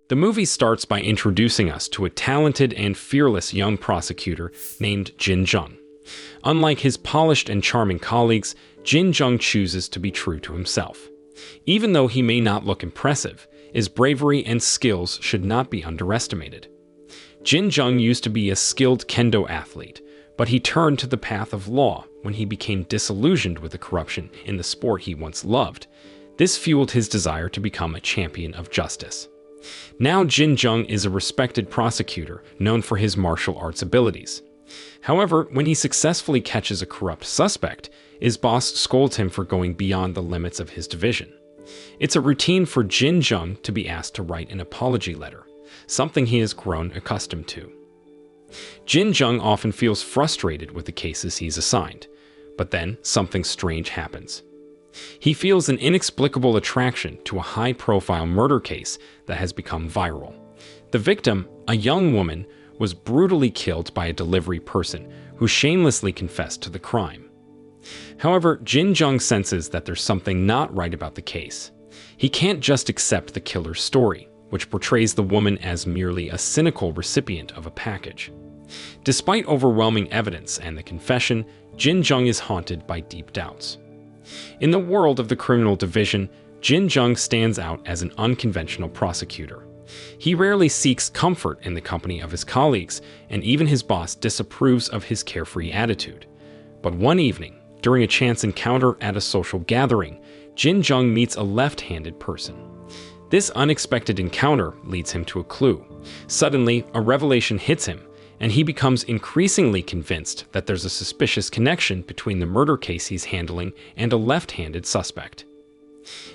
The movie starts by introducing us to a talented and fearless young prosecutor named Jin Jung. Unlike his polished and charming colleagues, Jin Jung chooses to be true to himself. Even though he may not look impressive, his bravery and skills should not be underestimated. Jin Jung used to be a skilled kendo athlete, but he turned to the path of law when he became disillusioned with the corruption in the sport he once loved. This fueled his desire to become a champion of justice. Now Jin Jung is a respected prosecutor known for his martial arts abilities. However, when he successfully catches a corrupt suspect, his boss scolds him for going beyond the limits of his division. It's a routine for Jin Jung to be asked to write an apology letter, something he has grown accustomed to. Jin Jung often feels frustrated with the cases he's assigned, but then something strange happens. He feels an inexplicable attraction to a high-profile murder case that has become viral. The victim, a young woman, was brutally killed by a delivery person who shamelessly confessed to the crime. However, Jin Jung senses that there's something not right about the case. He can't just accept the killer's story, which portrays the woman as merely a cynical recipient of a package. Despite overwhelming evidence and the confession, Jin Jung is haunted by deep doubts. In the world of the criminal division, Jin Jung stands out as an unconventional prosecutor. He rarely seeks comfort in the company of his colleagues, and even his boss disapproves of his carefree attitude. But one evening, during a chance encounter at a social gathering, Jin Jung meets a left-handed person. This unexpected encounter leads him to a clue. Suddenly, a revelation hits him, and he becomes increasingly convinced that there's a suspicious connection between the murder case he's handling and a left-handed suspect.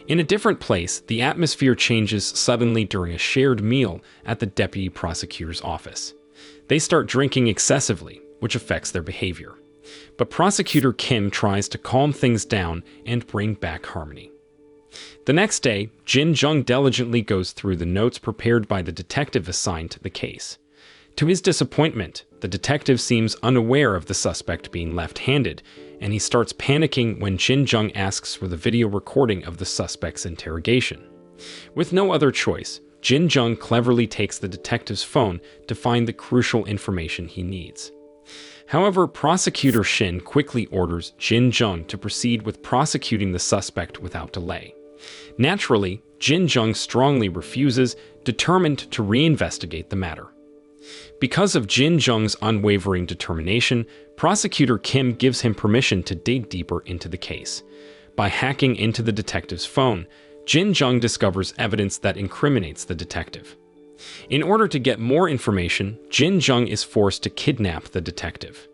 In a different place, the atmosphere changes suddenly during a shared meal at the deputy prosecutor's office. They start drinking excessively, which affects their behavior. But Prosecutor Kim tries to calm things down and bring back harmony. The next day, Jin Jung diligently goes through the notes prepared by the detective assigned to the case. To his disappointment, the detective seems unaware of the suspect being left-handed, and he starts panicking when Jin Jung asks for the video recording of the suspect's interrogation. With no other choice, Jin Jung cleverly takes the detective's phone to find the crucial information he needs. However, Prosecutor Shin quickly orders Jin Jung to proceed with prosecuting the suspect without delay. Naturally, Jin Jung strongly refuses, determined to reinvestigate the matter. Because of Jin Jung's unwavering determination, Prosecutor Kim gives him permission to dig deeper into the case. By hacking into the detective's phone, Jin Jung discovers evidence that incriminates the detective. In order to get more information, Jin Jung is forced to kidnap the detective.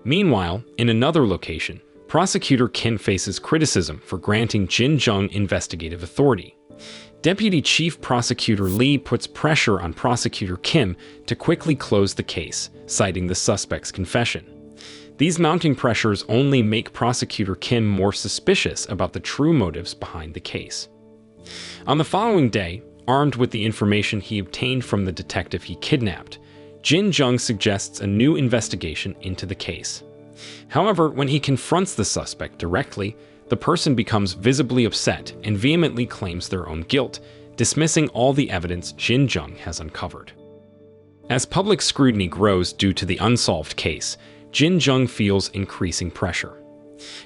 Meanwhile, in another location, Prosecutor Kim faces criticism for granting Jin Jung investigative authority. Deputy Chief Prosecutor Lee puts pressure on Prosecutor Kim to quickly close the case, citing the suspect's confession. These mounting pressures only make Prosecutor Kim more suspicious about the true motives behind the case. On the following day, armed with the information he obtained from the detective he kidnapped, Jin Jung suggests a new investigation into the case. However, when he confronts the suspect directly, the person becomes visibly upset and vehemently claims their own guilt, dismissing all the evidence Jin Jung has uncovered. As public scrutiny grows due to the unsolved case, Jin Jung feels increasing pressure.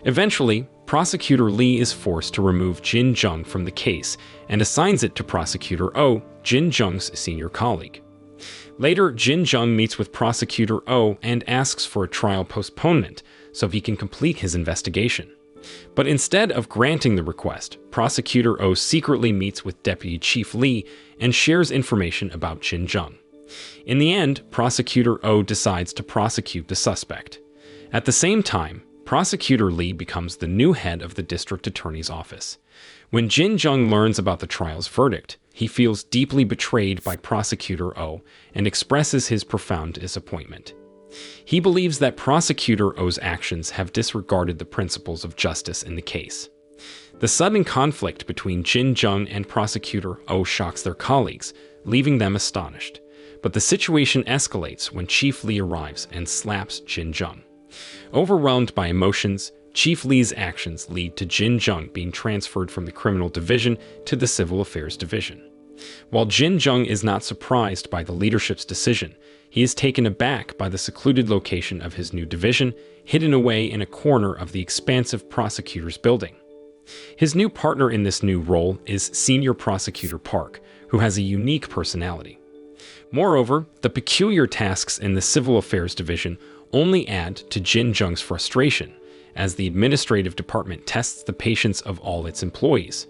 Eventually, Prosecutor Lee is forced to remove Jin Jung from the case and assigns it to Prosecutor Oh, Jin Jung's senior colleague. Later, Jin Jung meets with Prosecutor Oh and asks for a trial postponement so he can complete his investigation. But instead of granting the request, Prosecutor Oh secretly meets with Deputy Chief Lee and shares information about Jin Jung. In the end, Prosecutor Oh decides to prosecute the suspect. At the same time, Prosecutor Lee becomes the new head of the district attorney's office. When Jin Jung learns about the trial's verdict, he feels deeply betrayed by Prosecutor Oh and expresses his profound disappointment. He believes that Prosecutor Oh's actions have disregarded the principles of justice in the case. The sudden conflict between Jin Jung and Prosecutor Oh shocks their colleagues, leaving them astonished. But the situation escalates when Chief Lee arrives and slaps Jin Jung. Overwhelmed by emotions, Chief Lee's actions lead to Jin Jung being transferred from the criminal division to the civil affairs division. While Jin Jung is not surprised by the leadership's decision, he is taken aback by the secluded location of his new division, hidden away in a corner of the expansive prosecutor's building. His new partner in this new role is Senior Prosecutor Park, who has a unique personality. Moreover, the peculiar tasks in the Civil Affairs Division only add to Jin Jung's frustration, as the administrative department tests the patience of all its employees.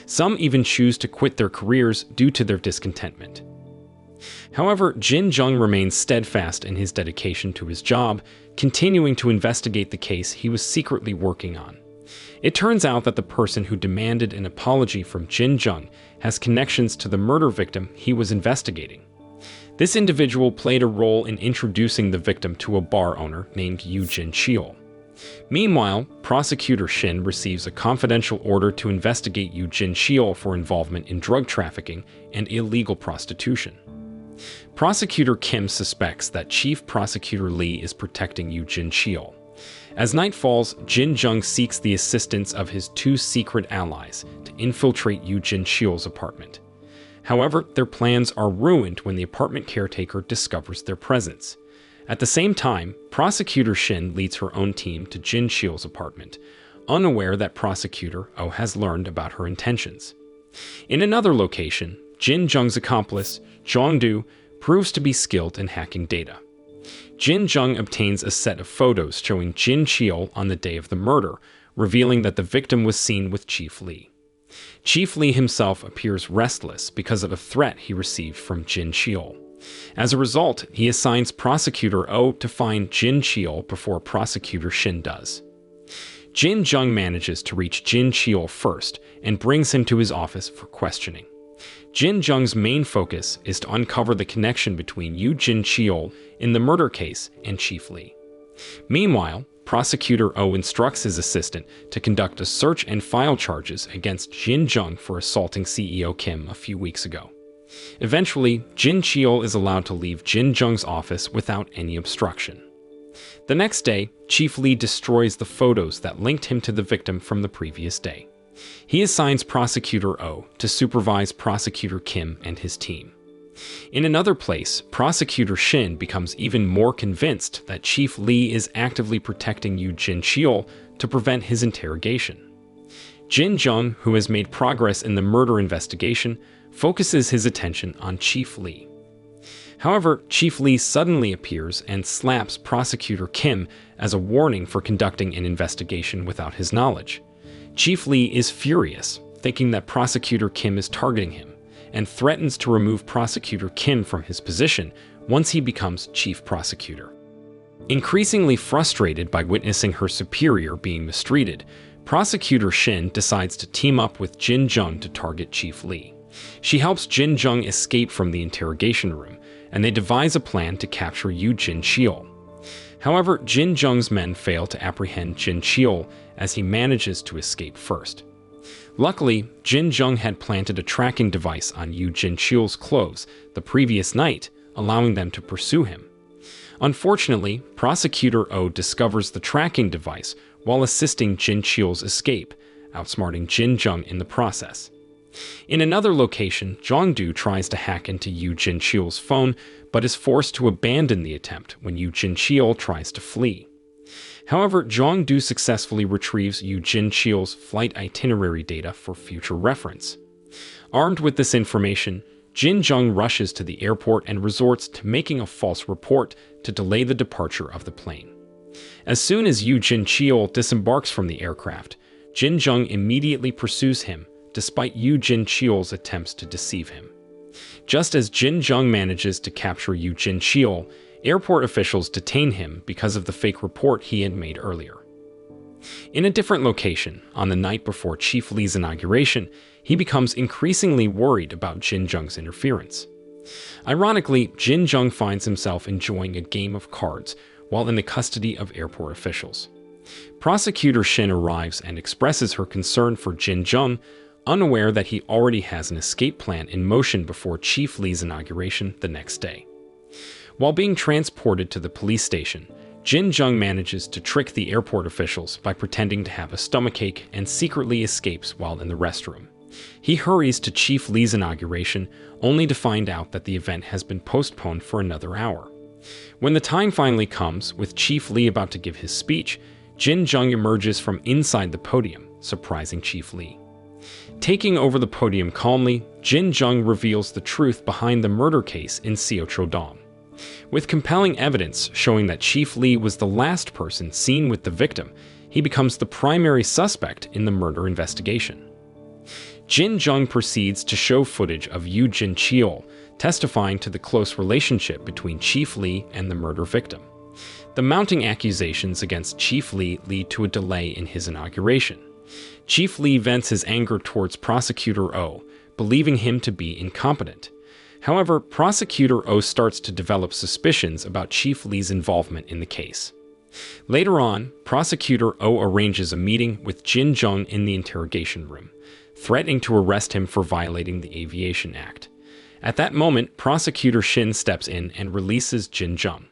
Some even choose to quit their careers due to their discontentment. However, Jin Jung remains steadfast in his dedication to his job, continuing to investigate the case he was secretly working on. It turns out that the person who demanded an apology from Jin Jung has connections to the murder victim he was investigating. This individual played a role in introducing the victim to a bar owner named Yoo Jin-cheol. Meanwhile, Prosecutor Shin receives a confidential order to investigate Yoo Jin-cheol for involvement in drug trafficking and illegal prostitution. Prosecutor Kim suspects that Chief Prosecutor Lee is protecting Yoo Jin-cheol. As night falls, Jin Jung seeks the assistance of his two secret allies to infiltrate Yoo Jin-cheol's apartment. However, their plans are ruined when the apartment caretaker discovers their presence. At the same time, Prosecutor Shin leads her own team to Jin Cheol's apartment, unaware that Prosecutor Oh has learned about her intentions. In another location, Jin Jung's accomplice, Jong-do, proves to be skilled in hacking data. Jin Jung obtains a set of photos showing Jin Cheol on the day of the murder, revealing that the victim was seen with Chief Lee. Chief Lee himself appears restless because of a threat he received from Jin Cheol. As a result, he assigns Prosecutor Oh to find Jin Cheol before Prosecutor Shin does. Jin Jung manages to reach Jin Cheol first and brings him to his office for questioning. Jin Jung's main focus is to uncover the connection between Yoo Jin-cheol in the murder case and Chief Lee. Meanwhile, Prosecutor Oh instructs his assistant to conduct a search and file charges against Jin Jung for assaulting CEO Kim a few weeks ago. Eventually, Jin Cheol is allowed to leave Jin Jung's office without any obstruction. The next day, Chief Lee destroys the photos that linked him to the victim from the previous day. He assigns Prosecutor Oh to supervise Prosecutor Kim and his team. In another place, Prosecutor Shin becomes even more convinced that Chief Lee is actively protecting Yoo Jin-cheol to prevent his interrogation. Jin Jung, who has made progress in the murder investigation, focuses his attention on Chief Lee. However, Chief Lee suddenly appears and slaps Prosecutor Kim as a warning for conducting an investigation without his knowledge. Chief Lee is furious, thinking that Prosecutor Kim is targeting him, and threatens to remove Prosecutor Kim from his position once he becomes Chief Prosecutor. Increasingly frustrated by witnessing her superior being mistreated, Prosecutor Shin decides to team up with Jin Jung to target Chief Lee. She helps Jin Jung escape from the interrogation room, and they devise a plan to capture Yoo Jin-cheol. However, Jin Jung's men fail to apprehend Jin Cheol as he manages to escape first. Luckily, Jin Jung had planted a tracking device on Yoo Jin-cheol's clothes the previous night, allowing them to pursue him. Unfortunately, Prosecutor Oh discovers the tracking device while assisting Jin Cheol's escape, outsmarting Jin Jung in the process. In another location, Jong-do tries to hack into Yoo Jin-cheol's phone, but is forced to abandon the attempt when Yoo Jin-cheol tries to flee. However, Jong-do successfully retrieves Yoo Jin-cheol's flight itinerary data for future reference. Armed with this information, Jin Jung rushes to the airport and resorts to making a false report to delay the departure of the plane. As soon as Yoo Jin-cheol disembarks from the aircraft, Jin Jung immediately pursues him, despite Yoo Jin-cheol's attempts to deceive him. Just as Jin Jung manages to capture Yoo Jin-cheol, airport officials detain him because of the fake report he had made earlier. In a different location, on the night before Chief Lee's inauguration, he becomes increasingly worried about Jin Jung's interference. Ironically, Jin Jung finds himself enjoying a game of cards while in the custody of airport officials. Prosecutor Shin arrives and expresses her concern for Jin Jung, unaware that he already has an escape plan in motion before Chief Lee's inauguration the next day. While being transported to the police station, Jin Jung manages to trick the airport officials by pretending to have a stomachache and secretly escapes while in the restroom. He hurries to Chief Lee's inauguration, only to find out that the event has been postponed for another hour. When the time finally comes, with Chief Lee about to give his speech, Jin Jung emerges from inside the podium, surprising Chief Lee. Taking over the podium calmly, Jin Jung reveals the truth behind the murder case in Seochodong. With compelling evidence showing that Chief Lee was the last person seen with the victim, he becomes the primary suspect in the murder investigation. Jin Jung proceeds to show footage of Yoo Jin-cheol, testifying to the close relationship between Chief Lee and the murder victim. The mounting accusations against Chief Lee lead to a delay in his inauguration. Chief Lee vents his anger towards Prosecutor Oh, believing him to be incompetent. However, Prosecutor Oh starts to develop suspicions about Chief Lee's involvement in the case. Later on, Prosecutor Oh arranges a meeting with Jin Jung in the interrogation room, threatening to arrest him for violating the Aviation Act. At that moment, Prosecutor Shin steps in and releases Jin Jung.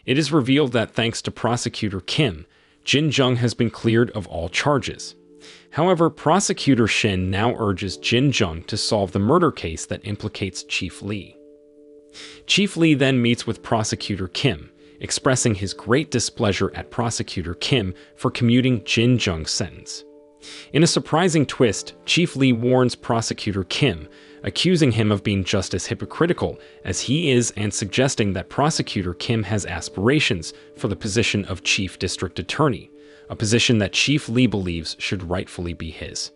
It is revealed that thanks to Prosecutor Kim, Jin Jung has been cleared of all charges. However, Prosecutor Shin now urges Jin Jung to solve the murder case that implicates Chief Lee. Chief Lee then meets with Prosecutor Kim, expressing his great displeasure at Prosecutor Kim for commuting Jin Jung's sentence. In a surprising twist, Chief Lee warns Prosecutor Kim, accusing him of being just as hypocritical as he is and suggesting that Prosecutor Kim has aspirations for the position of Chief District Attorney, a position that Chief Lee believes should rightfully be his.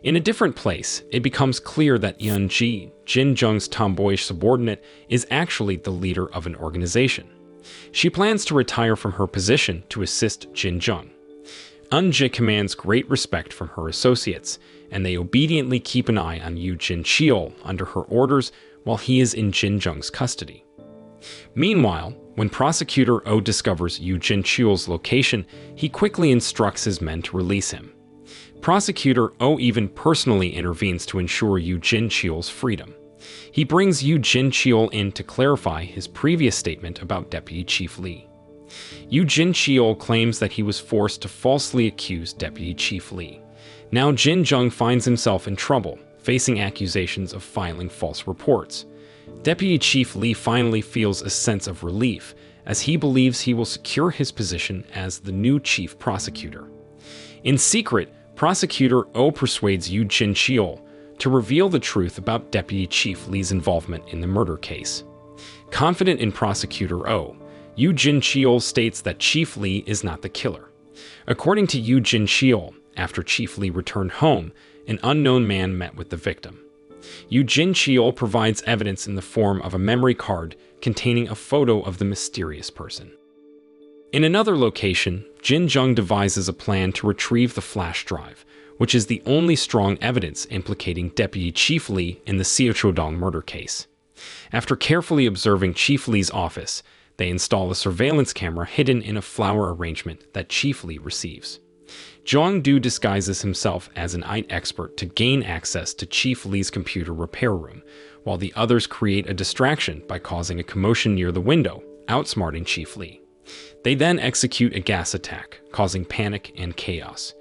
In a different place, it becomes clear that Eun-ji, Jin Jung's tomboyish subordinate, is actually the leader of an organization. She plans to retire from her position to assist Jin Jung. Eun-ji commands great respect from her associates, and they obediently keep an eye on Yoo Jin-cheol under her orders while he is in Jin Jung's custody. Meanwhile, when Prosecutor Oh discovers Yoo Jin-cheol's location, he quickly instructs his men to release him. Prosecutor Oh even personally intervenes to ensure Yoo Jin-cheol's freedom. He brings Yoo Jin-cheol in to clarify his previous statement about Deputy Chief Lee. Yoo Jin-cheol claims that he was forced to falsely accuse Deputy Chief Lee. Now Jin Jung finds himself in trouble, facing accusations of filing false reports. Deputy Chief Lee finally feels a sense of relief, as he believes he will secure his position as the new chief prosecutor. In secret, Prosecutor Oh persuades Yoo Jin-cheol to reveal the truth about Deputy Chief Lee's involvement in the murder case. Confident in Prosecutor Oh, Yoo Jin-cheol states that Chief Lee is not the killer. According to Yoo Jin-cheol, after Chief Lee returned home, an unknown man met with the victim. Yoo Jin-cheol provides evidence in the form of a memory card containing a photo of the mysterious person. In another location, Jin Jung devises a plan to retrieve the flash drive, which is the only strong evidence implicating Deputy Chief Lee in the Seochodong murder case. After carefully observing Chief Lee's office, they install a surveillance camera hidden in a flower arrangement that Chief Lee receives. Jong-do disguises himself as an IT expert to gain access to Chief Lee's computer repair room, while the others create a distraction by causing a commotion near the window, outsmarting Chief Lee. They then execute a gas attack, causing panic and chaos.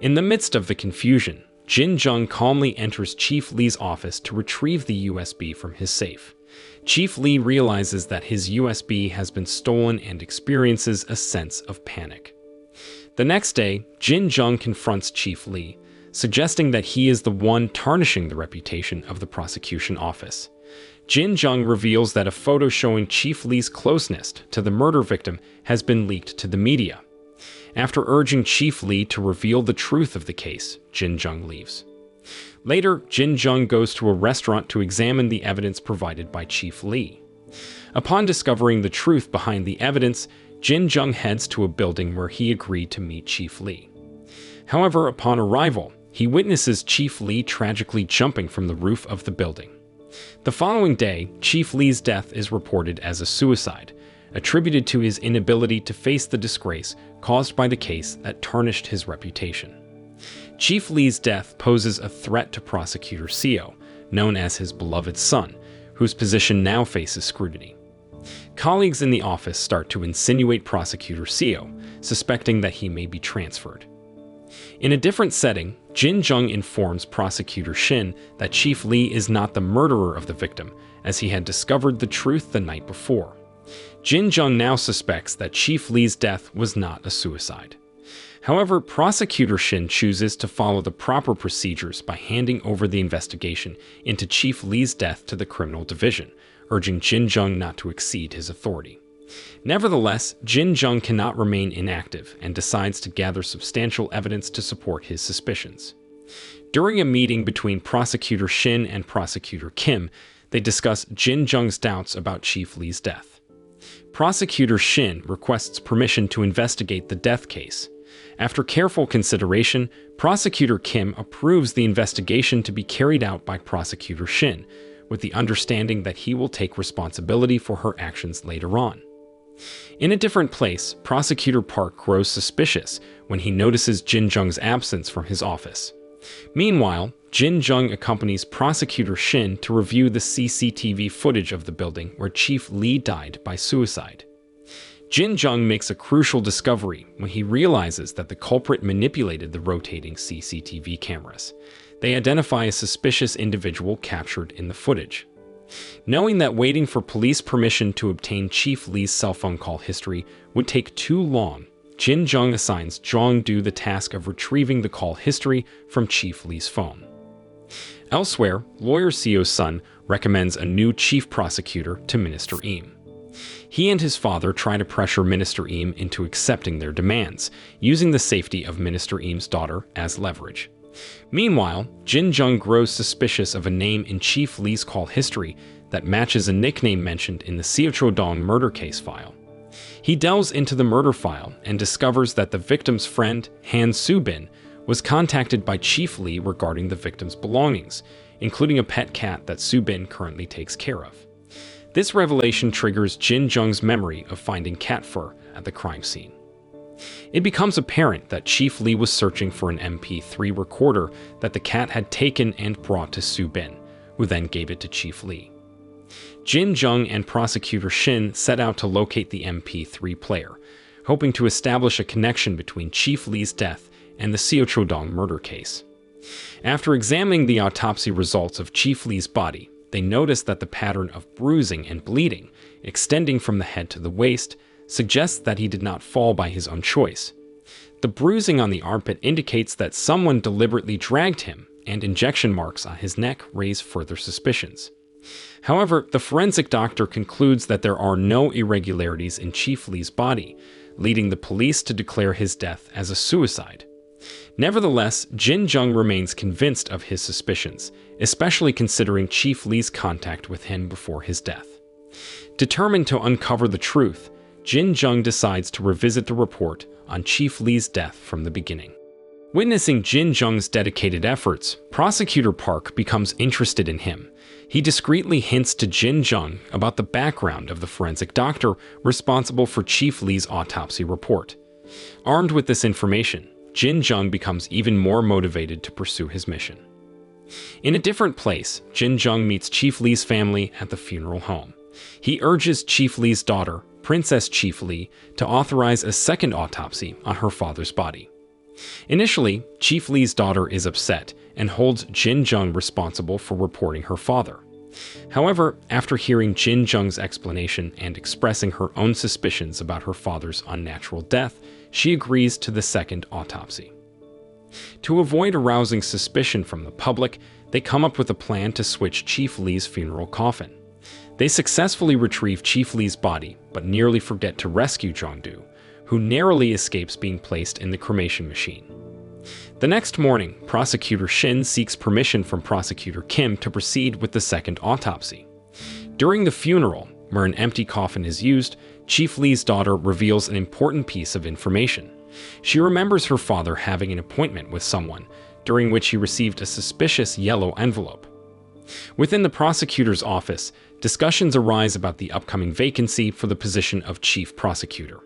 In the midst of the confusion, Jin Jung calmly enters Chief Lee's office to retrieve the USB from his safe. Chief Lee realizes that his USB has been stolen and experiences a sense of panic. The next day, Jin Jung confronts Chief Lee, suggesting that he is the one tarnishing the reputation of the prosecution office. Jin Jung reveals that a photo showing Chief Lee's closeness to the murder victim has been leaked to the media. After urging Chief Lee to reveal the truth of the case, Jin Jung leaves. Later, Jin Jung goes to a restaurant to examine the evidence provided by Chief Lee. Upon discovering the truth behind the evidence, Jin Jung heads to a building where he agreed to meet Chief Lee. However, upon arrival, he witnesses Chief Lee tragically jumping from the roof of the building. The following day, Chief Lee's death is reported as a suicide, attributed to his inability to face the disgrace caused by the case that tarnished his reputation. Chief Lee's death poses a threat to Prosecutor Seo, known as his beloved son, whose position now faces scrutiny. Colleagues in the office start to insinuate Prosecutor Seo, suspecting that he may be transferred. In a different setting, Jin Jung informs Prosecutor Shin that Chief Lee is not the murderer of the victim, as he had discovered the truth the night before. Jin Jung now suspects that Chief Lee's death was not a suicide. However, Prosecutor Shin chooses to follow the proper procedures by handing over the investigation into Chief Lee's death to the Criminal Division, urging Jin Jung not to exceed his authority. Nevertheless, Jin Jung cannot remain inactive and decides to gather substantial evidence to support his suspicions. During a meeting between Prosecutor Shin and Prosecutor Kim, they discuss Jin Jung's doubts about Chief Lee's death. Prosecutor Shin requests permission to investigate the death case. After careful consideration, Prosecutor Kim approves the investigation to be carried out by Prosecutor Shin, with the understanding that he will take responsibility for her actions later on. In a different place, Prosecutor Park grows suspicious when he notices Jin Jung's absence from his office. Meanwhile, Jin Jung accompanies Prosecutor Shin to review the CCTV footage of the building where Chief Lee died by suicide. Jin Jung makes a crucial discovery when he realizes that the culprit manipulated the rotating CCTV cameras. They identify a suspicious individual captured in the footage. Knowing that waiting for police permission to obtain Chief Lee's cell phone call history would take too long, Jin Jung assigns Jong-do the task of retrieving the call history from Chief Lee's phone. Elsewhere, Lawyer Seo's son recommends a new chief prosecutor to Minister Im. He and his father try to pressure Minister Im into accepting their demands, using the safety of Minister Im's daughter as leverage. Meanwhile, Jin Jung grows suspicious of a name in Chief Lee's call history that matches a nickname mentioned in the Seochodong murder case file. He delves into the murder file and discovers that the victim's friend, Han Soo-bin, was contacted by Chief Lee regarding the victim's belongings, including a pet cat that Soo-bin currently takes care of. This revelation triggers Jin Jung's memory of finding cat fur at the crime scene. It becomes apparent that Chief Lee was searching for an MP3 recorder that the cat had taken and brought to Soo-bin, who then gave it to Chief Lee. Jin Jung and Prosecutor Shin set out to locate the MP3 player, hoping to establish a connection between Chief Lee's death and the Seochodong murder case. After examining the autopsy results of Chief Lee's body, they noticed that the pattern of bruising and bleeding, extending from the head to the waist, suggests that he did not fall by his own choice. The bruising on the armpit indicates that someone deliberately dragged him, and injection marks on his neck raise further suspicions. However, the forensic doctor concludes that there are no irregularities in Chief Lee's body, leading the police to declare his death as a suicide. Nevertheless, Jin Jung remains convinced of his suspicions, especially considering Chief Lee's contact with him before his death. Determined to uncover the truth, Jin Jung decides to revisit the report on Chief Lee's death from the beginning. Witnessing Jin Jung's dedicated efforts, Prosecutor Park becomes interested in him. He discreetly hints to Jin Jung about the background of the forensic doctor responsible for Chief Lee's autopsy report. Armed with this information, Jin Jung becomes even more motivated to pursue his mission. In a different place, Jin Jung meets Chief Lee's family at the funeral home. He urges Chief Lee's daughter, Princess Chief Lee, to authorize a second autopsy on her father's body. Initially, Chief Lee's daughter is upset and holds Jin Jung responsible for reporting her father. However, after hearing Jin Jung's explanation and expressing her own suspicions about her father's unnatural death, she agrees to the second autopsy. To avoid arousing suspicion from the public, they come up with a plan to switch Chief Lee's funeral coffin. They successfully retrieve Chief Lee's body, but nearly forget to rescue Jong-do, who narrowly escapes being placed in the cremation machine. The next morning, Prosecutor Shin seeks permission from Prosecutor Kim to proceed with the second autopsy. During the funeral, where an empty coffin is used, Chief Lee's daughter reveals an important piece of information. She remembers her father having an appointment with someone, during which he received a suspicious yellow envelope. Within the prosecutor's office, discussions arise about the upcoming vacancy for the position of chief prosecutor.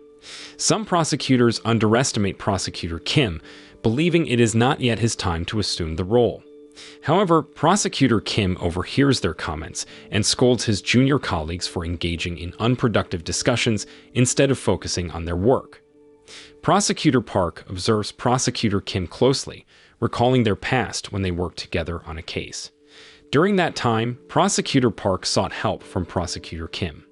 Some prosecutors underestimate Prosecutor Kim, believing it is not yet his time to assume the role. However, Prosecutor Kim overhears their comments and scolds his junior colleagues for engaging in unproductive discussions instead of focusing on their work. Prosecutor Park observes Prosecutor Kim closely, recalling their past when they worked together on a case. During that time, Prosecutor Park sought help from Prosecutor Kim.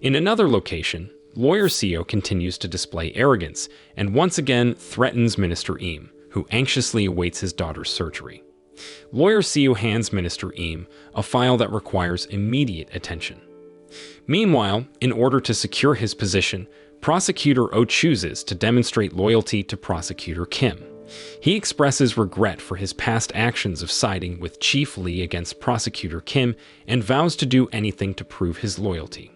In another location, Lawyer Seo continues to display arrogance and once again threatens Minister Im, who anxiously awaits his daughter's surgery. Lawyer Seo hands Minister Im a file that requires immediate attention. Meanwhile, in order to secure his position, Prosecutor Oh chooses to demonstrate loyalty to Prosecutor Kim. He expresses regret for his past actions of siding with Chief Lee against Prosecutor Kim and vows to do anything to prove his loyalty.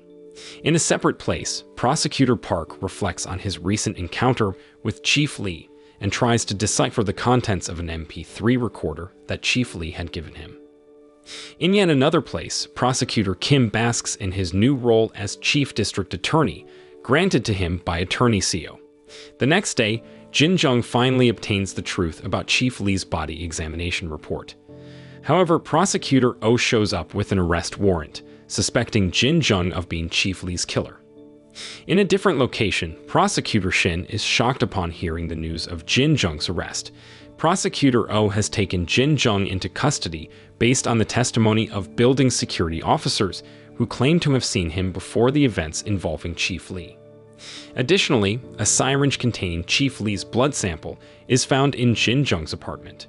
In a separate place, Prosecutor Park reflects on his recent encounter with Chief Lee and tries to decipher the contents of an MP3 recorder that Chief Lee had given him. In yet another place, Prosecutor Kim basks in his new role as Chief District Attorney, granted to him by Attorney Seo. The next day, Jin Jung finally obtains the truth about Chief Lee's body examination report. However, Prosecutor Oh shows up with an arrest warrant, suspecting Jin Jung of being Chief Lee's killer. In a different location, Prosecutor Shin is shocked upon hearing the news of Jin Jung's arrest. Prosecutor Oh has taken Jin Jung into custody based on the testimony of building security officers who claim to have seen him before the events involving Chief Lee. Additionally, a syringe containing Chief Lee's blood sample is found in Jin Jung's apartment.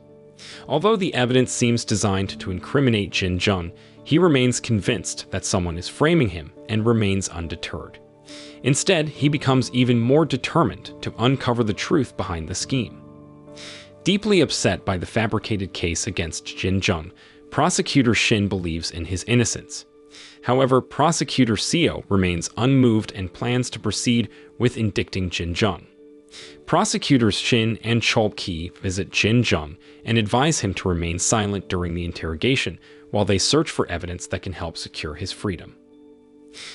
Although the evidence seems designed to incriminate Jin Jung, he remains convinced that someone is framing him and remains undeterred. Instead, he becomes even more determined to uncover the truth behind the scheme. Deeply upset by the fabricated case against Jin Jung, Prosecutor Shin believes in his innocence. However, Prosecutor Seo remains unmoved and plans to proceed with indicting Jin Jung. Prosecutors Shin and Chol Ki visit Jin Jung and advise him to remain silent during the interrogation while they search for evidence that can help secure his freedom.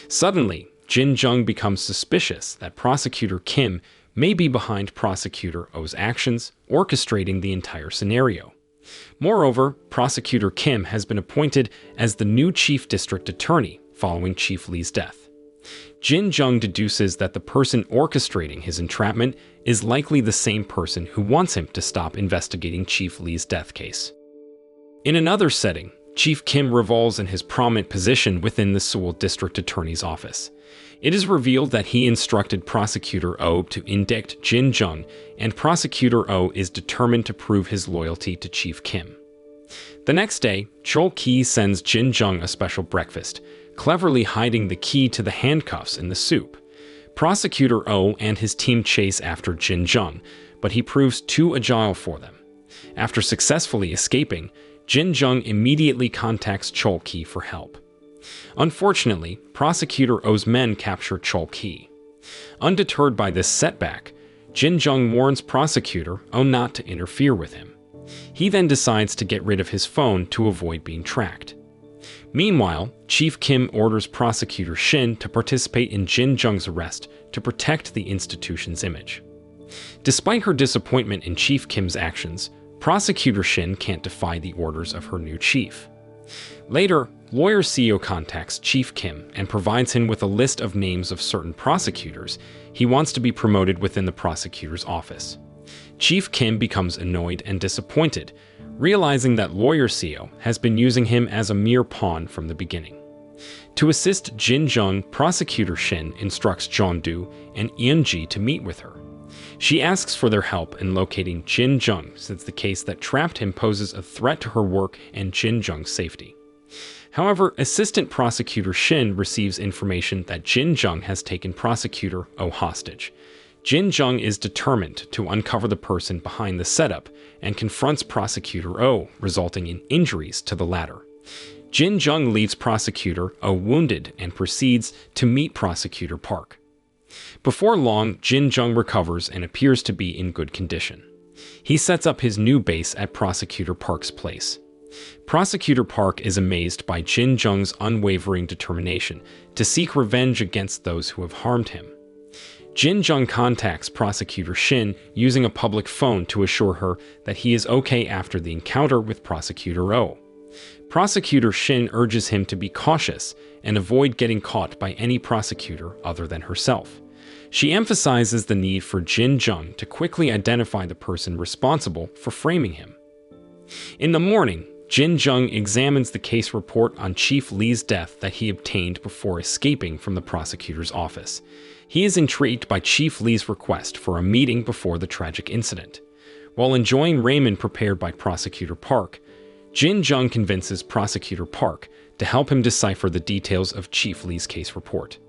Suddenly, Jin Jung becomes suspicious that Prosecutor Kim may be behind Prosecutor Oh's actions, orchestrating the entire scenario. Moreover, Prosecutor Kim has been appointed as the new Chief District Attorney following Chief Lee's death. Jin Jung deduces that the person orchestrating his entrapment is likely the same person who wants him to stop investigating Chief Lee's death case. In another setting, Chief Kim revolves in his prominent position within the Seoul District Attorney's office. It is revealed that he instructed Prosecutor Oh to indict Jin Jung, and Prosecutor Oh is determined to prove his loyalty to Chief Kim. The next day, Chol Ki sends Jin Jung a special breakfast, cleverly hiding the key to the handcuffs in the soup. Prosecutor Oh and his team chase after Jin Jung, but he proves too agile for them. After successfully escaping, Jin Jung immediately contacts Chol Ki for help. Unfortunately, Prosecutor Oh's men capture Chol Ki. Undeterred by this setback, Jin Jung warns Prosecutor Oh not to interfere with him. He then decides to get rid of his phone to avoid being tracked. Meanwhile, Chief Kim orders Prosecutor Shin to participate in Jin Jung's arrest to protect the institution's image. Despite her disappointment in Chief Kim's actions, Prosecutor Shin can't defy the orders of her new chief. Later, Lawyer Seo contacts Chief Kim and provides him with a list of names of certain prosecutors he wants to be promoted within the prosecutor's office. Chief Kim becomes annoyed and disappointed, realizing that Lawyer Seo has been using him as a mere pawn from the beginning. To assist Jin Jung, Prosecutor Shin instructs Jeon-do and Eun-ji to meet with her. She asks for their help in locating Jin Jung since the case that trapped him poses a threat to her work and Jin Jung's safety. However, Assistant Prosecutor Shin receives information that Jin Jung has taken Prosecutor Oh hostage. Jin Jung is determined to uncover the person behind the setup and confronts Prosecutor Oh, resulting in injuries to the latter. Jin Jung leaves Prosecutor Oh wounded and proceeds to meet Prosecutor Park. Before long, Jin Jung recovers and appears to be in good condition. He sets up his new base at Prosecutor Park's place. Prosecutor Park is amazed by Jin Jung's unwavering determination to seek revenge against those who have harmed him. Jin Jung contacts Prosecutor Shin using a public phone to assure her that he is okay after the encounter with Prosecutor Oh. Prosecutor Shin urges him to be cautious and avoid getting caught by any prosecutor other than herself. She emphasizes the need for Jin Jung to quickly identify the person responsible for framing him. In the morning, Jin Jung examines the case report on Chief Lee's death that he obtained before escaping from the prosecutor's office. He is intrigued by Chief Lee's request for a meeting before the tragic incident. While enjoying ramen prepared by Prosecutor Park, Jin Jung convinces Prosecutor Park to help him decipher the details of Chief Lee's case report.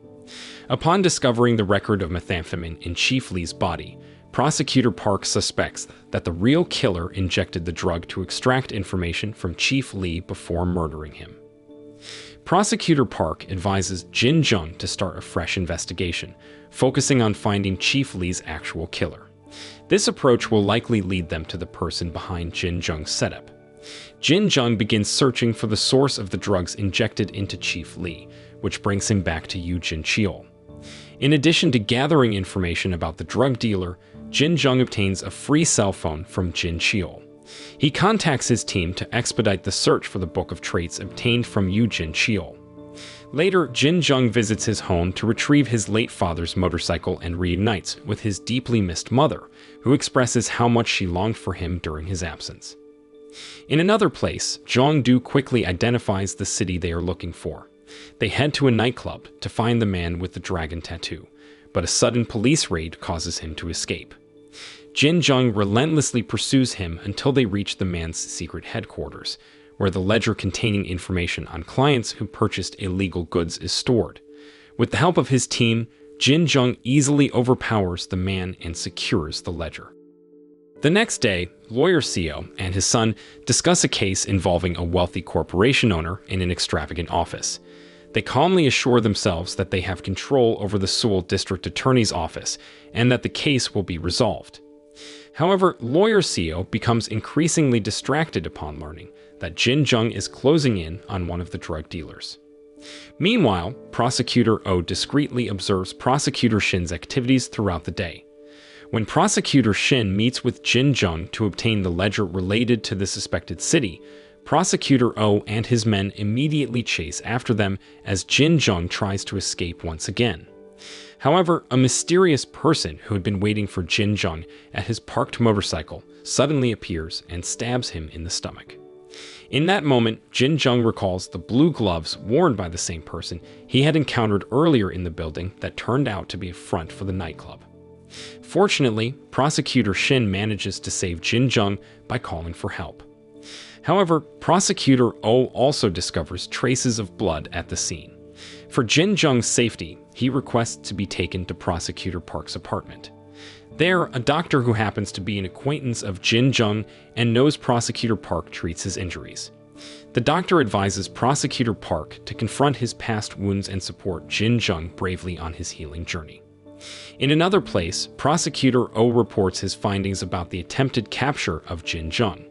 Upon discovering the record of methamphetamine in Chief Lee's body, Prosecutor Park suspects that the real killer injected the drug to extract information from Chief Lee before murdering him. Prosecutor Park advises Jin Jung to start a fresh investigation, focusing on finding Chief Lee's actual killer. This approach will likely lead them to the person behind Jin Jung's setup. Jin Jung begins searching for the source of the drugs injected into Chief Lee, which brings him back to Eugene Cheol. In addition to gathering information about the drug dealer, Jin Jung obtains a free cell phone from Jin Cheol. He contacts his team to expedite the search for the book of traits obtained from Eugene Cheol. Later, Jin Jung visits his home to retrieve his late father's motorcycle and reunites with his deeply missed mother, who expresses how much she longed for him during his absence. In another place, Jong-do quickly identifies the city they are looking for. They head to a nightclub to find the man with the dragon tattoo, but a sudden police raid causes him to escape. Jin Jung relentlessly pursues him until they reach the man's secret headquarters, where the ledger containing information on clients who purchased illegal goods is stored. With the help of his team, Jin Jung easily overpowers the man and secures the ledger. The next day, lawyer Seo and his son discuss a case involving a wealthy corporation owner in an extravagant office. They calmly assure themselves that they have control over the Seoul District Attorney's office and that the case will be resolved. However, lawyer Seo becomes increasingly distracted upon learning that Jin Jung is closing in on one of the drug dealers. Meanwhile, Prosecutor Oh discreetly observes Prosecutor Shin's activities throughout the day. When Prosecutor Shin meets with Jin Jung to obtain the ledger related to the suspected city, Prosecutor Oh and his men immediately chase after them as Jin Jung tries to escape once again. However, a mysterious person who had been waiting for Jin Jung at his parked motorcycle suddenly appears and stabs him in the stomach. In that moment, Jin Jung recalls the blue gloves worn by the same person he had encountered earlier in the building that turned out to be a front for the nightclub. Fortunately, Prosecutor Shin manages to save Jin Jung by calling for help. However, Prosecutor Oh also discovers traces of blood at the scene. For Jin Jung's safety, he requests to be taken to Prosecutor Park's apartment. There, a doctor who happens to be an acquaintance of Jin Jung and knows Prosecutor Park treats his injuries. The doctor advises Prosecutor Park to confront his past wounds and support Jin Jung bravely on his healing journey. In another place, Prosecutor Oh reports his findings about the attempted capture of Jin Jung.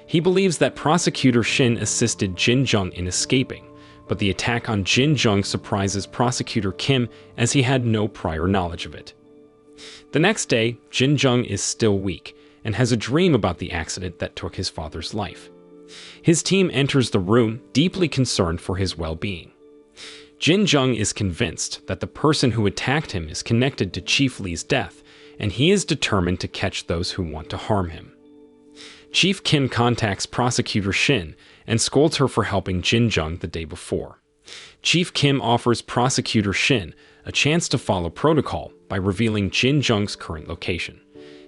He believes that Prosecutor Shin assisted Jin Jung in escaping, but the attack on Jin Jung surprises Prosecutor Kim as he had no prior knowledge of it. The next day, Jin Jung is still weak and has a dream about the accident that took his father's life. His team enters the room, deeply concerned for his well-being. Jin Jung is convinced that the person who attacked him is connected to Chief Lee's death, and he is determined to catch those who want to harm him. Chief Kim contacts Prosecutor Shin and scolds her for helping Jin Jung the day before. Chief Kim offers Prosecutor Shin a chance to follow protocol by revealing Jin Jung's current location,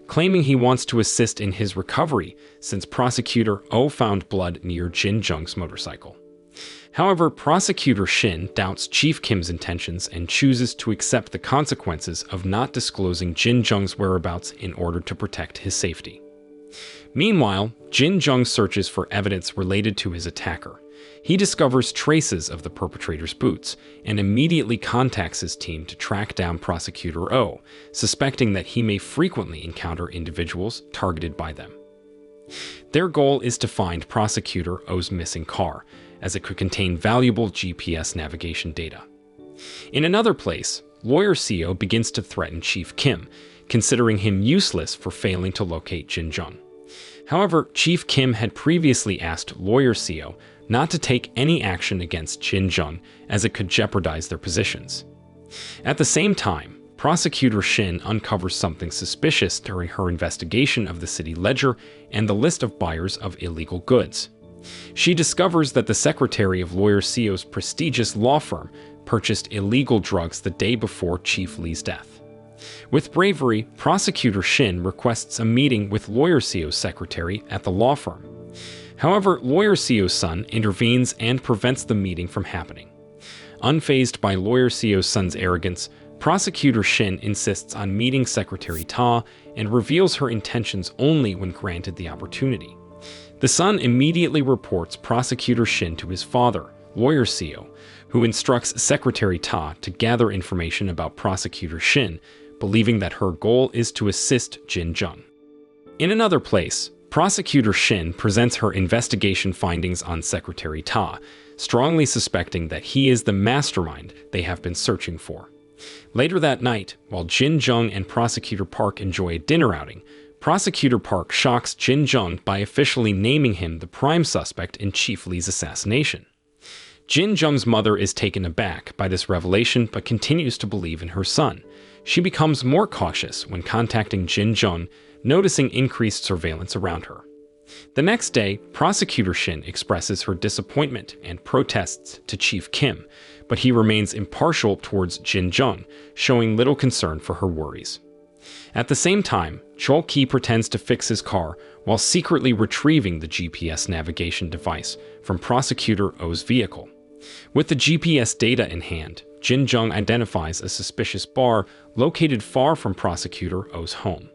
claiming he wants to assist in his recovery since Prosecutor Oh found blood near Jin Jung's motorcycle. However, Prosecutor Shin doubts Chief Kim's intentions and chooses to accept the consequences of not disclosing Jin Jung's whereabouts in order to protect his safety. Meanwhile, Jin Jung searches for evidence related to his attacker. He discovers traces of the perpetrator's boots and immediately contacts his team to track down Prosecutor Oh, suspecting that he may frequently encounter individuals targeted by them. Their goal is to find Prosecutor Oh's missing car, as it could contain valuable GPS navigation data. In another place, lawyer Seo begins to threaten Chief Kim, considering him useless for failing to locate Jin Jung. However, Chief Kim had previously asked lawyer Seo not to take any action against Jin Jung as it could jeopardize their positions. At the same time, Prosecutor Shin uncovers something suspicious during her investigation of the city ledger and the list of buyers of illegal goods. She discovers that the secretary of Lawyer Seo's prestigious law firm purchased illegal drugs the day before Chief Lee's death. With bravery, Prosecutor Shin requests a meeting with Lawyer Seo's secretary at the law firm. However, Lawyer Seo's son intervenes and prevents the meeting from happening. Unfazed by Lawyer Seo's son's arrogance, Prosecutor Shin insists on meeting Secretary Ta and reveals her intentions only when granted the opportunity. The son immediately reports Prosecutor Shin to his father, Lawyer Seo, who instructs Secretary Ta to gather information about Prosecutor Shin, believing that her goal is to assist Jin Jung. In another place, Prosecutor Shin presents her investigation findings on Secretary Ta, strongly suspecting that he is the mastermind they have been searching for. Later that night, while Jin Jung and Prosecutor Park enjoy a dinner outing, Prosecutor Park shocks Jin Jung by officially naming him the prime suspect in Chief Lee's assassination. Jin Jung's mother is taken aback by this revelation but continues to believe in her son. She becomes more cautious when contacting Jin Jung, noticing increased surveillance around her. The next day, Prosecutor Shin expresses her disappointment and protests to Chief Kim, but he remains impartial towards Jin Jung, showing little concern for her worries. At the same time, Chol Ki pretends to fix his car while secretly retrieving the GPS navigation device from Prosecutor Oh's vehicle. With the GPS data in hand, Jin Jung identifies a suspicious bar located far from Prosecutor Oh's home.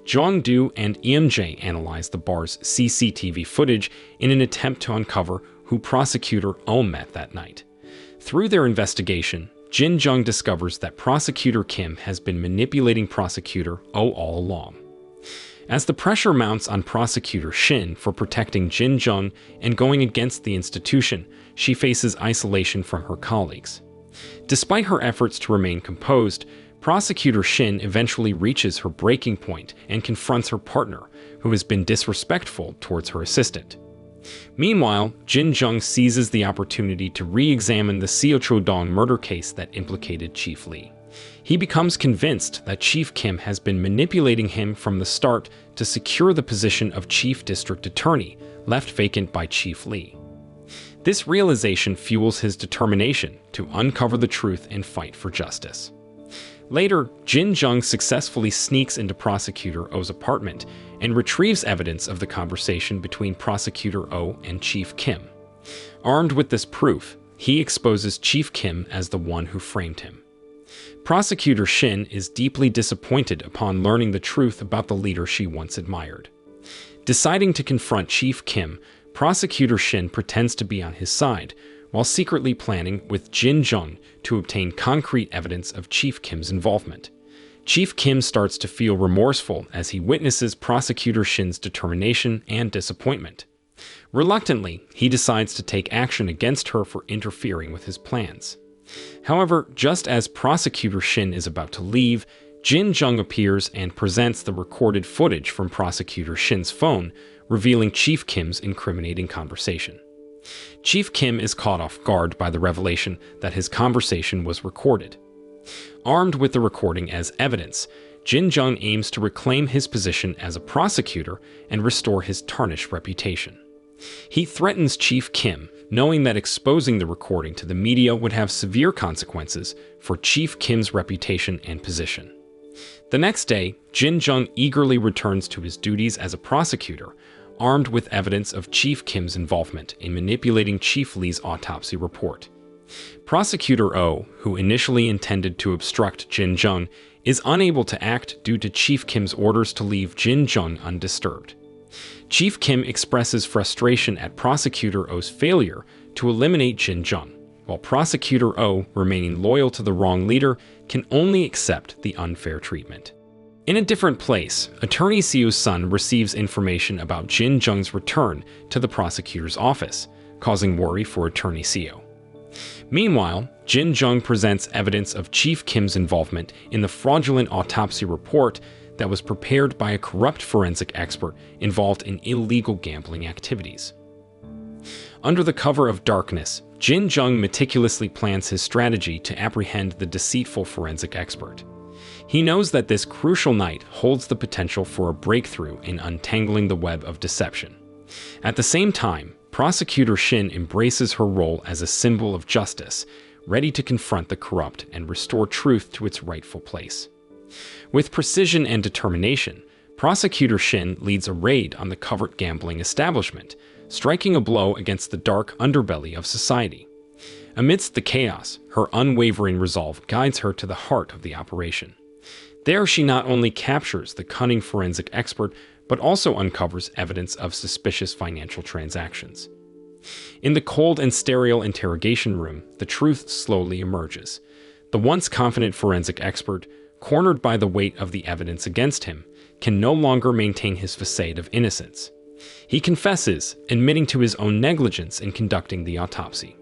Jong Do and EMJ analyze the bar's CCTV footage in an attempt to uncover who Prosecutor Oh met that night. Through their investigation, Jin Jung discovers that Prosecutor Kim has been manipulating Prosecutor Oh all along. As the pressure mounts on Prosecutor Shin for protecting Jin Jung and going against the institution, she faces isolation from her colleagues. Despite her efforts to remain composed, Prosecutor Shin eventually reaches her breaking point and confronts her partner, who has been disrespectful towards her assistant. Meanwhile, Jin Jung seizes the opportunity to re-examine the Seo Cho-dong murder case that implicated Chief Lee. He becomes convinced that Chief Kim has been manipulating him from the start to secure the position of Chief District Attorney, left vacant by Chief Lee. This realization fuels his determination to uncover the truth and fight for justice. Later, Jin Jung successfully sneaks into Prosecutor Oh's apartment and retrieves evidence of the conversation between Prosecutor Oh and Chief Kim. Armed with this proof, he exposes Chief Kim as the one who framed him. Prosecutor Shin is deeply disappointed upon learning the truth about the leader she once admired. Deciding to confront Chief Kim, Prosecutor Shin pretends to be on his side, while secretly planning with Jin Jung to obtain concrete evidence of Chief Kim's involvement. Chief Kim starts to feel remorseful as he witnesses Prosecutor Shin's determination and disappointment. Reluctantly, he decides to take action against her for interfering with his plans. However, just as Prosecutor Shin is about to leave, Jin Jung appears and presents the recorded footage from Prosecutor Shin's phone, revealing Chief Kim's incriminating conversation. Chief Kim is caught off guard by the revelation that his conversation was recorded. Armed with the recording as evidence, Jin Jung aims to reclaim his position as a prosecutor and restore his tarnished reputation. He threatens Chief Kim, knowing that exposing the recording to the media would have severe consequences for Chief Kim's reputation and position. The next day, Jin Jung eagerly returns to his duties as a prosecutor, armed with evidence of Chief Kim's involvement in manipulating Chief Lee's autopsy report. Prosecutor Oh, who initially intended to obstruct Jin Jung, is unable to act due to Chief Kim's orders to leave Jin Jung undisturbed. Chief Kim expresses frustration at Prosecutor Oh's failure to eliminate Jin Jung, while Prosecutor Oh, remaining loyal to the wrong leader, can only accept the unfair treatment. In a different place, Attorney Seo's son receives information about Jin Jung's return to the prosecutor's office, causing worry for Attorney Seo. Meanwhile, Jin Jung presents evidence of Chief Kim's involvement in the fraudulent autopsy report that was prepared by a corrupt forensic expert involved in illegal gambling activities. Under the cover of darkness, Jin Jung meticulously plans his strategy to apprehend the deceitful forensic expert. He knows that this crucial night holds the potential for a breakthrough in untangling the web of deception. At the same time, Prosecutor Shin embraces her role as a symbol of justice, ready to confront the corrupt and restore truth to its rightful place. With precision and determination, Prosecutor Shin leads a raid on the covert gambling establishment, striking a blow against the dark underbelly of society. Amidst the chaos, her unwavering resolve guides her to the heart of the operation. There, she not only captures the cunning forensic expert, but also uncovers evidence of suspicious financial transactions. In the cold and sterile interrogation room, the truth slowly emerges. The once confident forensic expert, cornered by the weight of the evidence against him, can no longer maintain his facade of innocence. He confesses, admitting to his own negligence in conducting the autopsy.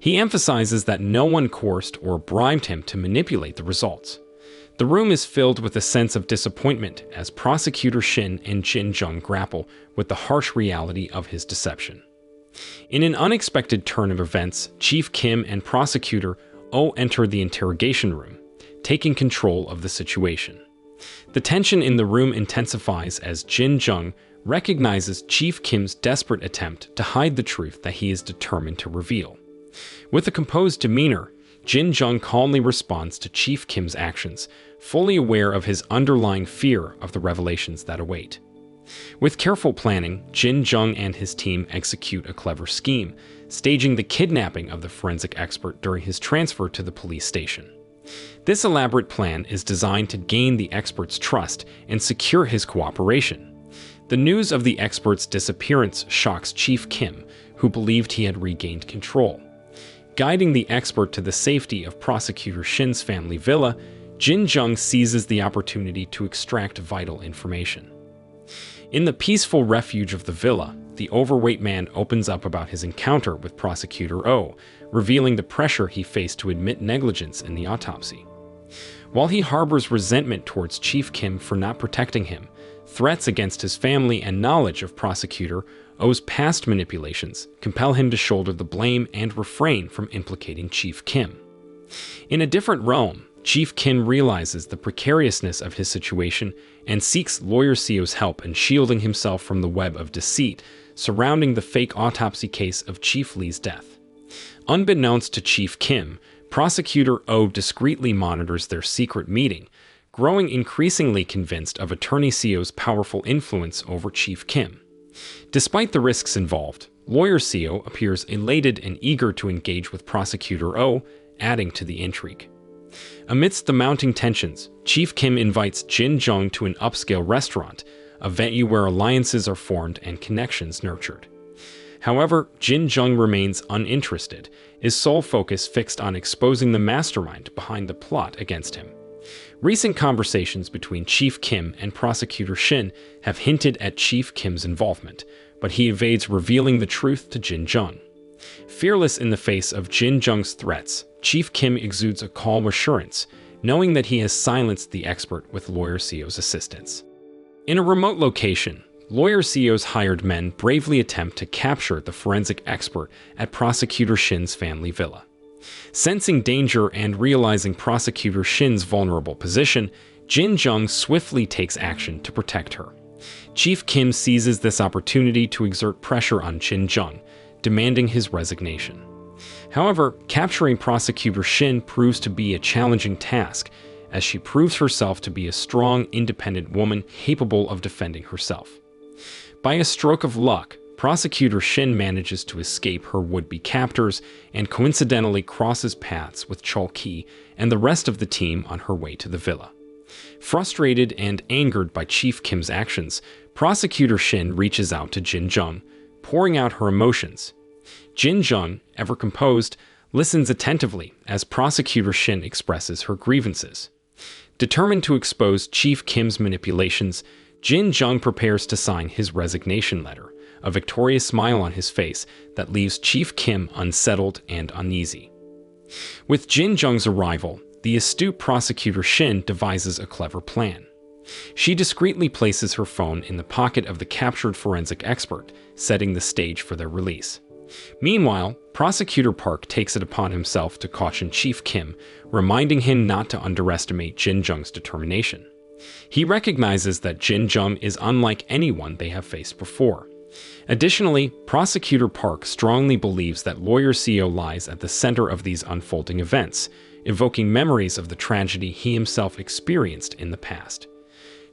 He emphasizes that no one coerced or bribed him to manipulate the results. The room is filled with a sense of disappointment as Prosecutor Shin and Jin Jung grapple with the harsh reality of his deception. In an unexpected turn of events, Chief Kim and Prosecutor Oh enter the interrogation room, taking control of the situation. The tension in the room intensifies as Jin Jung recognizes Chief Kim's desperate attempt to hide the truth that he is determined to reveal. With a composed demeanor, Jin Jung calmly responds to Chief Kim's actions, fully aware of his underlying fear of the revelations that await. With careful planning, Jin Jung and his team execute a clever scheme, staging the kidnapping of the forensic expert during his transfer to the police station. This elaborate plan is designed to gain the expert's trust and secure his cooperation. The news of the expert's disappearance shocks Chief Kim, who believed he had regained control. Guiding the expert to the safety of Prosecutor Shin's family villa, Jin Jung seizes the opportunity to extract vital information. In the peaceful refuge of the villa, the overweight man opens up about his encounter with Prosecutor Oh, revealing the pressure he faced to admit negligence in the autopsy. While he harbors resentment towards Chief Kim for not protecting him, threats against his family and knowledge of Prosecutor Oh's past manipulations compel him to shoulder the blame and refrain from implicating Chief Kim. In a different realm, Chief Kim realizes the precariousness of his situation and seeks Lawyer Seo's help in shielding himself from the web of deceit surrounding the fake autopsy case of Chief Lee's death. Unbeknownst to Chief Kim, Prosecutor Oh discreetly monitors their secret meeting, growing increasingly convinced of Attorney Seo's powerful influence over Chief Kim. Despite the risks involved, Lawyer Seo appears elated and eager to engage with Prosecutor Oh, adding to the intrigue. Amidst the mounting tensions, Chief Kim invites Jin Jung to an upscale restaurant, a venue where alliances are formed and connections nurtured. However, Jin Jung remains uninterested, his sole focus fixed on exposing the mastermind behind the plot against him. Recent conversations between Chief Kim and Prosecutor Shin have hinted at Chief Kim's involvement, but he evades revealing the truth to Jin Jung. Fearless in the face of Jin Jung's threats, Chief Kim exudes a calm assurance, knowing that he has silenced the expert with Lawyer Seo's assistance. In a remote location, Lawyer Seo's hired men bravely attempt to capture the forensic expert at Prosecutor Shin's family villa. Sensing danger and realizing Prosecutor Shin's vulnerable position, Jin Jung swiftly takes action to protect her. Chief Kim seizes this opportunity to exert pressure on Jin Jung, demanding his resignation. However, capturing Prosecutor Shin proves to be a challenging task, as she proves herself to be a strong, independent woman capable of defending herself. By a stroke of luck, Prosecutor Shin manages to escape her would-be captors and coincidentally crosses paths with Chol Ki and the rest of the team on her way to the villa. Frustrated and angered by Chief Kim's actions, Prosecutor Shin reaches out to Jin Jung, pouring out her emotions. Jin Jung, ever composed, listens attentively as Prosecutor Shin expresses her grievances. Determined to expose Chief Kim's manipulations, Jin Jung prepares to sign his resignation letter, a victorious smile on his face that leaves Chief Kim unsettled and uneasy. With Jin Jung's arrival, the astute Prosecutor Shin devises a clever plan. She discreetly places her phone in the pocket of the captured forensic expert, setting the stage for their release. Meanwhile, Prosecutor Park takes it upon himself to caution Chief Kim, reminding him not to underestimate Jin Jung's determination. He recognizes that Jin Jung is unlike anyone they have faced before. Additionally, Prosecutor Park strongly believes that Lawyer Seo lies at the center of these unfolding events, evoking memories of the tragedy he himself experienced in the past.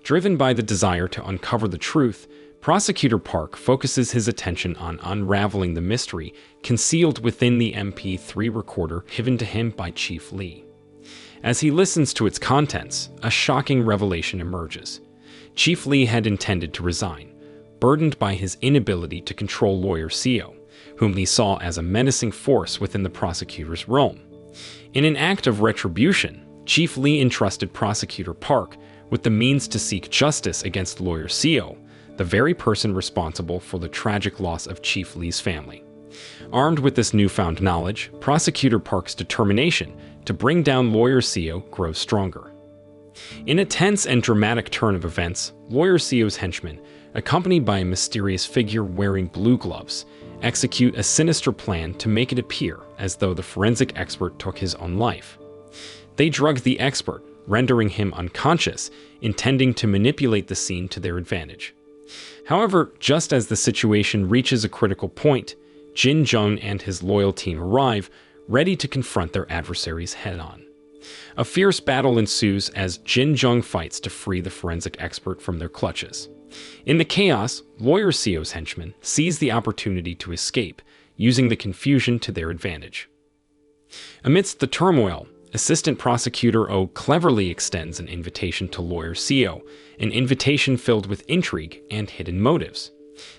Driven by the desire to uncover the truth, Prosecutor Park focuses his attention on unraveling the mystery concealed within the MP3 recorder given to him by Chief Lee. As he listens to its contents, a shocking revelation emerges. Chief Lee had intended to resign, burdened by his inability to control Lawyer Seo, whom he saw as a menacing force within the prosecutor's realm. In an act of retribution, Chief Lee entrusted Prosecutor Park with the means to seek justice against Lawyer Seo, the very person responsible for the tragic loss of Chief Lee's family. Armed with this newfound knowledge, Prosecutor Park's determination to bring down Lawyer Seo grows stronger. In a tense and dramatic turn of events, Lawyer Seo's henchmen, accompanied by a mysterious figure wearing blue gloves, execute a sinister plan to make it appear as though the forensic expert took his own life. They drug the expert, rendering him unconscious, intending to manipulate the scene to their advantage. However, just as the situation reaches a critical point, Jin Jung and his loyal team arrive, ready to confront their adversaries head-on. A fierce battle ensues as Jin Jung fights to free the forensic expert from their clutches. In the chaos, Lawyer Seo's henchmen seize the opportunity to escape, using the confusion to their advantage. Amidst the turmoil, Assistant Prosecutor Oh cleverly extends an invitation to Lawyer Seo, an invitation filled with intrigue and hidden motives.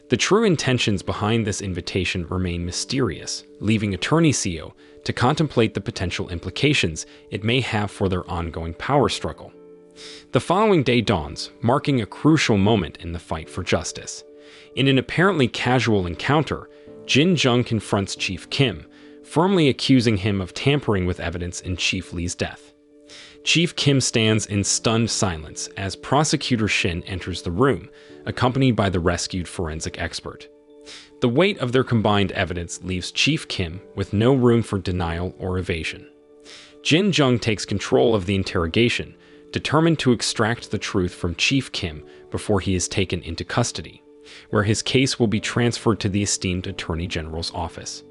The true intentions behind this invitation remain mysterious, leaving Attorney Seo to contemplate the potential implications it may have for their ongoing power struggle. The following day dawns, marking a crucial moment in the fight for justice. In an apparently casual encounter, Jin Jung confronts Chief Kim, firmly accusing him of tampering with evidence in Chief Lee's death. Chief Kim stands in stunned silence as Prosecutor Shin enters the room, accompanied by the rescued forensic expert. The weight of their combined evidence leaves Chief Kim with no room for denial or evasion. Jin Jung takes control of the interrogation, determined to extract the truth from Chief Kim before he is taken into custody, where his case will be transferred to the esteemed Attorney General's office.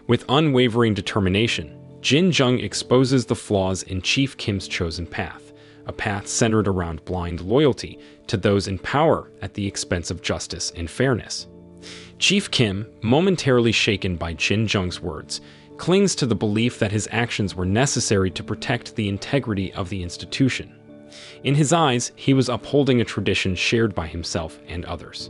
With unwavering determination, Jin Jung exposes the flaws in Chief Kim's chosen path, a path centered around blind loyalty to those in power at the expense of justice and fairness. Chief Kim, momentarily shaken by Jin Jung's words, clings to the belief that his actions were necessary to protect the integrity of the institution. In his eyes, he was upholding a tradition shared by himself and others.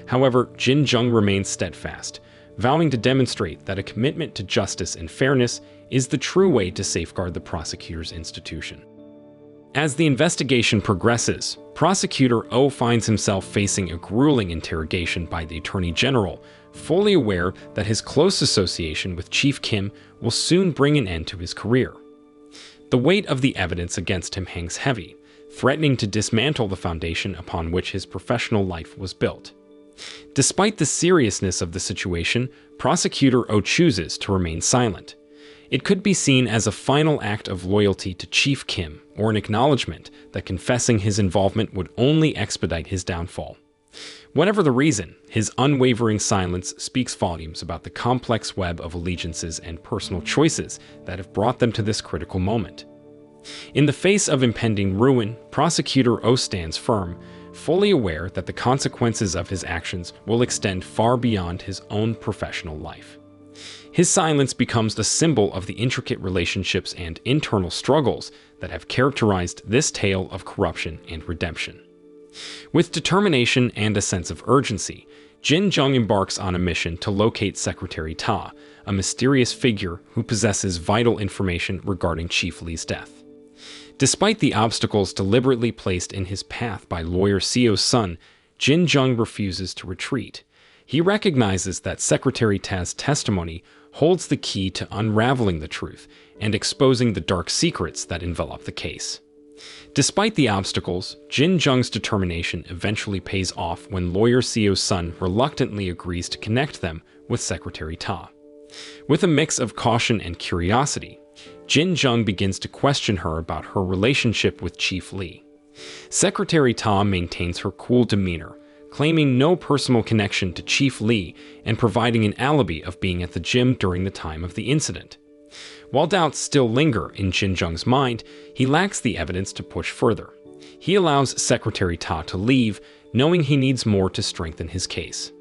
However, Jin Jung remains steadfast, vowing to demonstrate that a commitment to justice and fairness is the true way to safeguard the prosecutor's institution. As the investigation progresses, Prosecutor Oh finds himself facing a grueling interrogation by the Attorney General, fully aware that his close association with Chief Kim will soon bring an end to his career. The weight of the evidence against him hangs heavy, threatening to dismantle the foundation upon which his professional life was built. Despite the seriousness of the situation, Prosecutor Oh chooses to remain silent. It could be seen as a final act of loyalty to Chief Kim, or an acknowledgement that confessing his involvement would only expedite his downfall. Whatever the reason, his unwavering silence speaks volumes about the complex web of allegiances and personal choices that have brought them to this critical moment. In the face of impending ruin, Prosecutor Oh stands firm, fully aware that the consequences of his actions will extend far beyond his own professional life. His silence becomes the symbol of the intricate relationships and internal struggles that have characterized this tale of corruption and redemption. With determination and a sense of urgency, Jin Jung embarks on a mission to locate Secretary Ta, a mysterious figure who possesses vital information regarding Chief Lee's death. Despite the obstacles deliberately placed in his path by Lawyer Seo's son, Jin Jung refuses to retreat. He recognizes that Secretary Ta's testimony holds the key to unraveling the truth and exposing the dark secrets that envelop the case. Despite the obstacles, Jin Jung's determination eventually pays off when Lawyer Seo's son reluctantly agrees to connect them with Secretary Ta. With a mix of caution and curiosity, Jin Jung begins to question her about her relationship with Chief Lee. Secretary Ta maintains her cool demeanor, claiming no personal connection to Chief Lee and providing an alibi of being at the gym during the time of the incident. While doubts still linger in Jin Jung's mind, he lacks the evidence to push further. He allows Secretary Ta to leave, knowing he needs more to strengthen his case.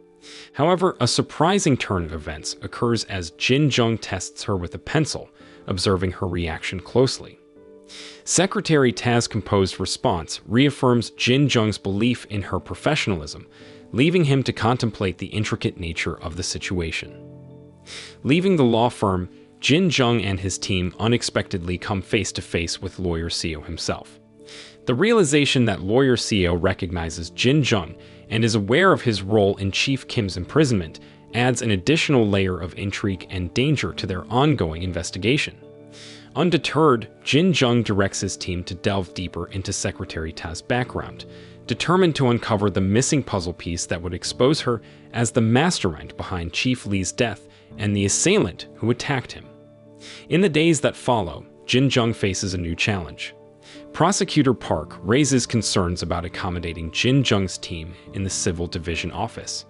However, a surprising turn of events occurs as Jin Jung tests her with a pencil, observing her reaction closely. Secretary Ta's composed response reaffirms Jin Jung's belief in her professionalism, leaving him to contemplate the intricate nature of the situation. Leaving the law firm, Jin Jung and his team unexpectedly come face to face with Lawyer Seo himself. The realization that Lawyer Seo recognizes Jin Jung and is aware of his role in Chief Kim's imprisonment adds an additional layer of intrigue and danger to their ongoing investigation. Undeterred, Jin Jung directs his team to delve deeper into Secretary Ta's background, determined to uncover the missing puzzle piece that would expose her as the mastermind behind Chief Lee's death and the assailant who attacked him. In the days that follow, Jin Jung faces a new challenge. Prosecutor Park raises concerns about accommodating Jin Jung's team in the Civil Division office.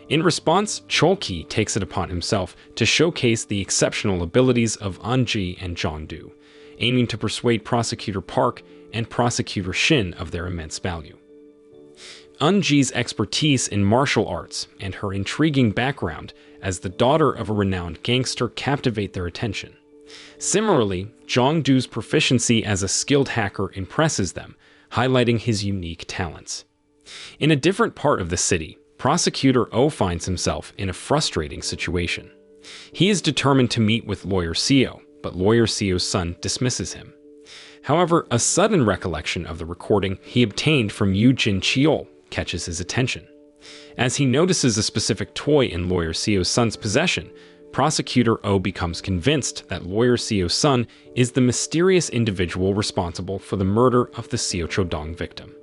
In response, Chol-ki takes it upon himself to showcase the exceptional abilities of Eun-ji and Jong-do, aiming to persuade Prosecutor Park and Prosecutor Shin of their immense value. Eun-ji's expertise in martial arts and her intriguing background as the daughter of a renowned gangster captivate their attention. Similarly, Jong-do's proficiency as a skilled hacker impresses them, highlighting his unique talents. In a different part of the city, Prosecutor Oh finds himself in a frustrating situation. He is determined to meet with Lawyer Seo, but Lawyer Seo's son dismisses him. However, a sudden recollection of the recording he obtained from Yu Jin Cheol catches his attention. As he notices a specific toy in Lawyer Seo's son's possession, Prosecutor Oh becomes convinced that Lawyer Seo's son is the mysterious individual responsible for the murder of the Seo Chodong victim.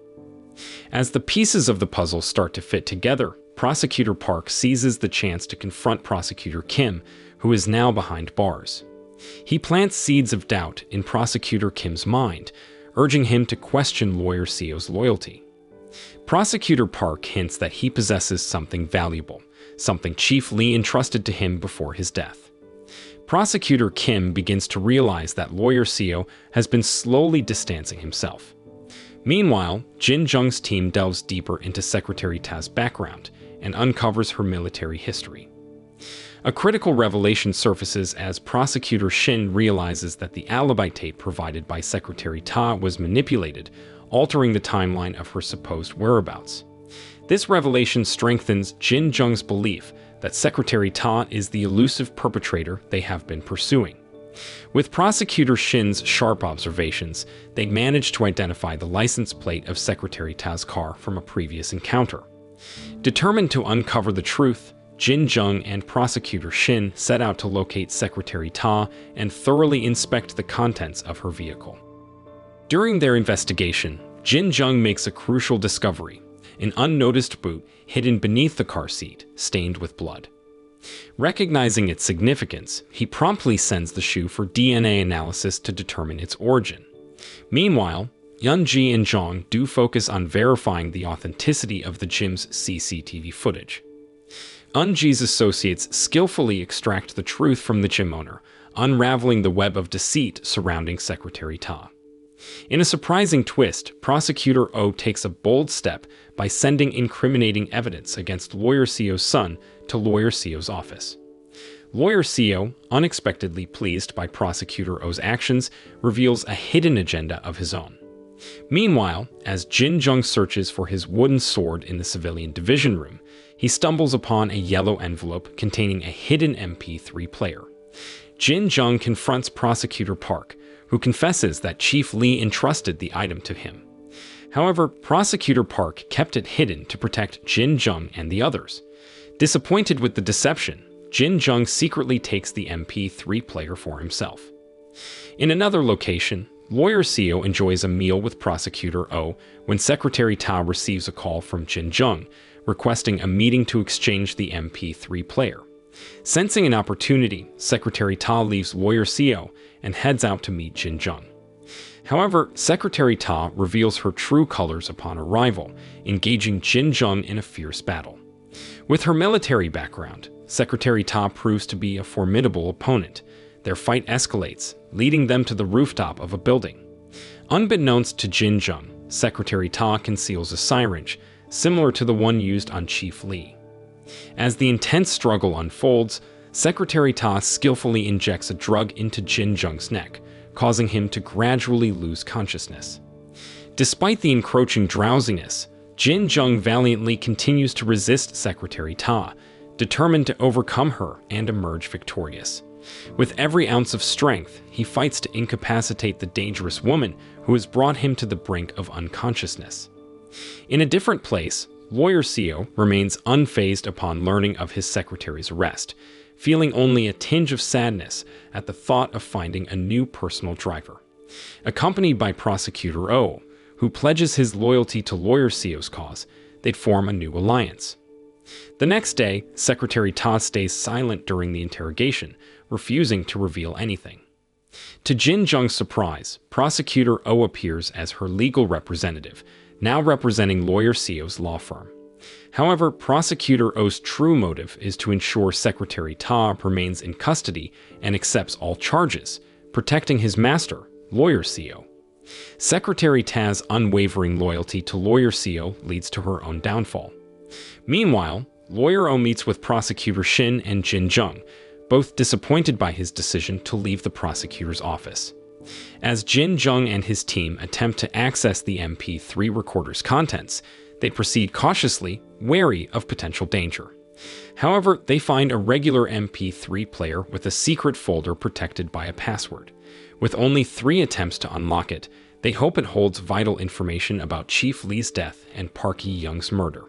As the pieces of the puzzle start to fit together, Prosecutor Park seizes the chance to confront Prosecutor Kim, who is now behind bars. He plants seeds of doubt in Prosecutor Kim's mind, urging him to question Lawyer Seo's loyalty. Prosecutor Park hints that he possesses something valuable, something Chief Lee entrusted to him before his death. Prosecutor Kim begins to realize that Lawyer Seo has been slowly distancing himself. Meanwhile, Jin Jung's team delves deeper into Secretary Ta's background and uncovers her military history. A critical revelation surfaces as Prosecutor Shin realizes that the alibi tape provided by Secretary Ta was manipulated, altering the timeline of her supposed whereabouts. This revelation strengthens Jin Jung's belief that Secretary Ta is the elusive perpetrator they have been pursuing. With Prosecutor Shin's sharp observations, they manage to identify the license plate of Secretary Ta's car from a previous encounter. Determined to uncover the truth, Jin Jung and Prosecutor Shin set out to locate Secretary Ta and thoroughly inspect the contents of her vehicle. During their investigation, Jin Jung makes a crucial discovery: an unnoticed boot hidden beneath the car seat, stained with blood. Recognizing its significance, he promptly sends the shoe for DNA analysis to determine its origin. Meanwhile, Eun-ji and Jong do focus on verifying the authenticity of the gym's CCTV footage. Eun-ji's associates skillfully extract the truth from the gym owner, unraveling the web of deceit surrounding Secretary Ta. In a surprising twist, Prosecutor Oh takes a bold step by sending incriminating evidence against Lawyer Seo's son to Lawyer Seo's office. Lawyer Seo, unexpectedly pleased by Prosecutor Oh's actions, reveals a hidden agenda of his own. Meanwhile, as Jin Jung searches for his wooden sword in the civilian division room, he stumbles upon a yellow envelope containing a hidden MP3 player. Jin Jung confronts Prosecutor Park, who confesses that Chief Lee entrusted the item to him. However, Prosecutor Park kept it hidden to protect Jin Jung and the others. Disappointed with the deception, Jin Jung secretly takes the MP3 player for himself. In another location, Lawyer Seo enjoys a meal with Prosecutor Oh when Secretary Ta receives a call from Jin Jung, requesting a meeting to exchange the MP3 player. Sensing an opportunity, Secretary Ta leaves Lawyer Seo and heads out to meet Jin Jung. However, Secretary Ta reveals her true colors upon arrival, engaging Jin Jung in a fierce battle. With her military background, Secretary Ta proves to be a formidable opponent. Their fight escalates, leading them to the rooftop of a building. Unbeknownst to Jin Jung, Secretary Ta conceals a syringe, similar to the one used on Chief Lee. As the intense struggle unfolds, Secretary Ta skillfully injects a drug into Jin Jung's neck, causing him to gradually lose consciousness. Despite the encroaching drowsiness, Jin Jung valiantly continues to resist Secretary Ta, determined to overcome her and emerge victorious. With every ounce of strength, he fights to incapacitate the dangerous woman who has brought him to the brink of unconsciousness. In a different place, Lawyer Seo remains unfazed upon learning of his secretary's arrest, feeling only a tinge of sadness at the thought of finding a new personal driver. Accompanied by Prosecutor Oh, who pledges his loyalty to Lawyer Seo's cause, they'd form a new alliance. The next day, Secretary Ta stays silent during the interrogation, refusing to reveal anything. To Jin Jung's surprise, Prosecutor Oh appears as her legal representative, now representing Lawyer Seo's law firm. However, Prosecutor Oh's true motive is to ensure Secretary Ta remains in custody and accepts all charges, protecting his master, Lawyer Seo. Secretary Ta's unwavering loyalty to Lawyer Seo leads to her own downfall. Meanwhile, Lawyer Oh meets with Prosecutor Shin and Jin Jung, both disappointed by his decision to leave the prosecutor's office. As Jin Jung and his team attempt to access the MP3 recorder's contents, they proceed cautiously, wary of potential danger. However, they find a regular MP3 player with a secret folder protected by a password. With only 3 attempts to unlock it, they hope it holds vital information about Chief Lee's death and Park Yi-young's murder.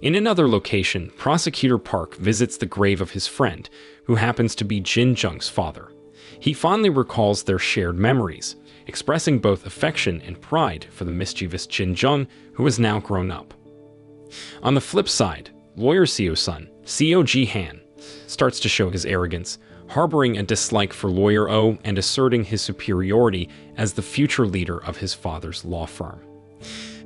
In another location, Prosecutor Park visits the grave of his friend, who happens to be Jin Jung's father. He fondly recalls their shared memories, expressing both affection and pride for the mischievous Jin Jung, who is now grown up. On the flip side, Lawyer Seo's son, Seo Ji-han, starts to show his arrogance, harboring a dislike for Lawyer Oh and asserting his superiority as the future leader of his father's law firm.